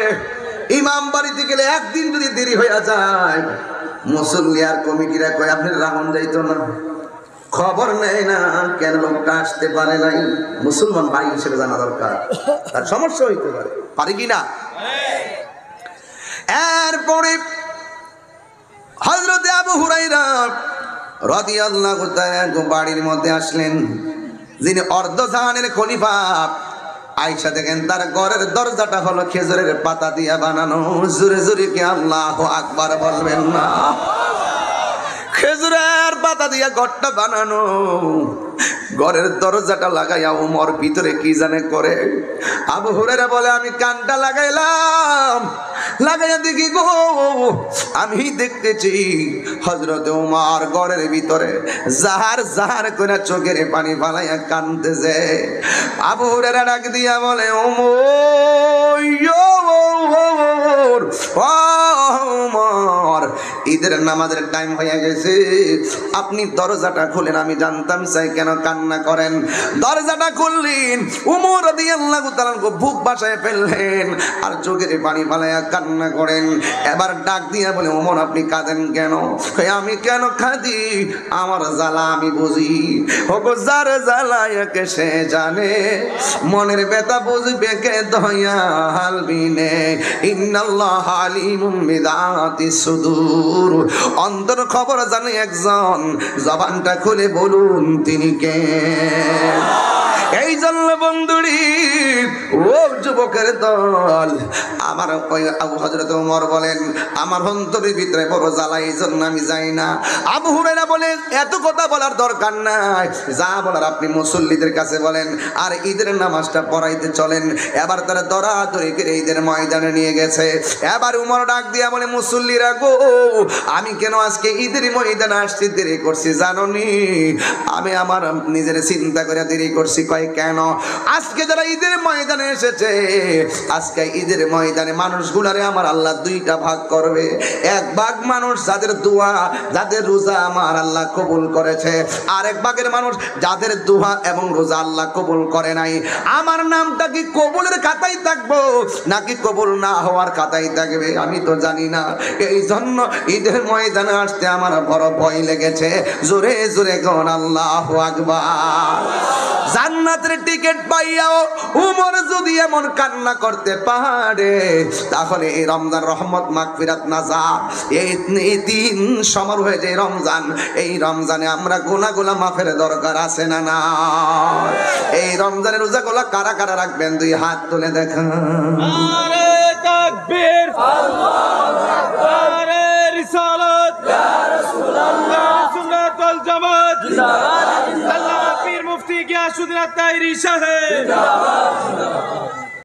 ইমাম বাড়িতে গেলে একদিন যদি দেরি হয়ে যায়, মুসল্লি আর কমিটিরা কয় আপনি রাহন যাইতো না, খবর নেয় না কেন লোকটা আসতে পারে নাই। মুসলমান ভাই হিসেবে জানা দরকার, তার সমস্যা হইতে পারে, পারে কি না? এরপরে হযরত আবু হুরায়রা রাদিয়াল্লাহু তাআলা বাড়ির মধ্যে আসলেন। যিনি অর্ধজাহানের খলিফা, আয়েশা দেখেন তার ঘরের দরজাটা হলো খেজুরের পাতা দিয়ে বানানো। জোরে জোরে কি আল্লাহু আকবার বলবেন না? খেজুরের পাতা দিয়ে ঘরটা বানানো, ঘরের দরজাটা লাগাইয়া ওমর ভিতরে কি জানে করে। আবু হুরায়রা বলে, আমি কানটা লাগাইলাম, লাগাইয়া দেখি গো, আমি দেখতেছি হযরত ওমর ঘরের ভিতরে জাহার জাহার করে চোখের পানি ফালাইয়া কাঁদতেছে। আবু হুরায়রা ডাক দিয়া বলে, ওমর ঈদের নামাজের টাইম হয়ে গেছে, আপনি দরজাটা খুলেন, আমি জানতাম চাই কেন কান্না করেন। দরজাটা খুললেন, উমর রাদিয়াল্লাহু তাআলা বুক বাসায় ফেললেন আর চোখের পানি ফালাইয়া কান্না করেন। এবার ডাক দিয়া বলে, ওমর আপনি কাঁদেন কেন? আমি কেন কাঁদি? আমার জ্বালা আমি বুঝি। ওগো যার জ্বালায়কে সে জানে, মনের ব্যথা বুঝবে কে দয়াল বিনে। ইন্নাল্লাহ আলিমুম বিযাতিস সুদূর। অন্তর খবর জানে একজন, জবানটা খুলে বলুন তিনি কে? এই জন্য বন্ধুরি, ও যুবকের দল, আমার ওই আবু হযরত ওমর বলেন, আমার অন্তরের ভিতরে বড় জ্বালা, এই জন্য আমি যাই না। আবু হুরায়রা বলে, এত কথা বলার দরকার নাই, যা বলার আপনি মুসল্লিদের কাছে বলেন আর ঈদের নামাজটা পড়াইতে চলেন। এবার তারা দরাদরি করে ঈদের ময়দানে নিয়ে গেছে। এবার উমর ডাক দিয়া বলে, মুসল্লিরা গো, আমি কেন আজকে ঈদের ময়দানে আসছি, দেরি করছি জানো নি? আমি আমার নিজের চিন্তা করে দেরি করছি। কয় কেন? আজকে যারা ঈদের ময়দানে এসেছে, আজকে ঈদের ময়দানে মানুষগুলারে আমার আল্লাহ দুইটা ভাগ করবে। এক ভাগ মানুষ যাদের দোয়া, যাদের রোজা আমার আল্লাহ কবুল করেছে, আর এক ভাগের মানুষ যাদের দোয়া এবং রোজা আল্লাহ কবুল করে নাই। আমার নামটা কি কবুলের খাতায় থাকবো নাকি কবুল না হওয়ার খাতায় থাকবে আমি তো জানি না। এই জন্য ঈদের ময়দানে আসতে আমার বড় ভয় লেগেছে। জোরে জোরে কোন আল্লাহু আকবার। জান্নাতের টিকিট পাইয়াও উমর যদি এমন কান্না করতে পারে, তাহলে এই রমজান রহমত, মাগফিরাত, নাজাত, এই তিন সমারোহে যে রমজান, এই রমজানে আমরা গুনাহগুলো মাফের দরকার আছে না? না। এই রমজানের রোজাগুলো কারা কারা রাখবেন? দুই হাত তুলে দেখান। নারে তাকবীর, আল্লাহু আকবার, নারে রিসালাত, ইয়া রাসূলুল্লাহ, সুন্নাত ওয়াল জামাত, জিন্দাবাদ, আল্লামা পীর মুফতি গিয়াসউদ্দিন আত-তাহিরি সাহেব, জিন্দাবাদ।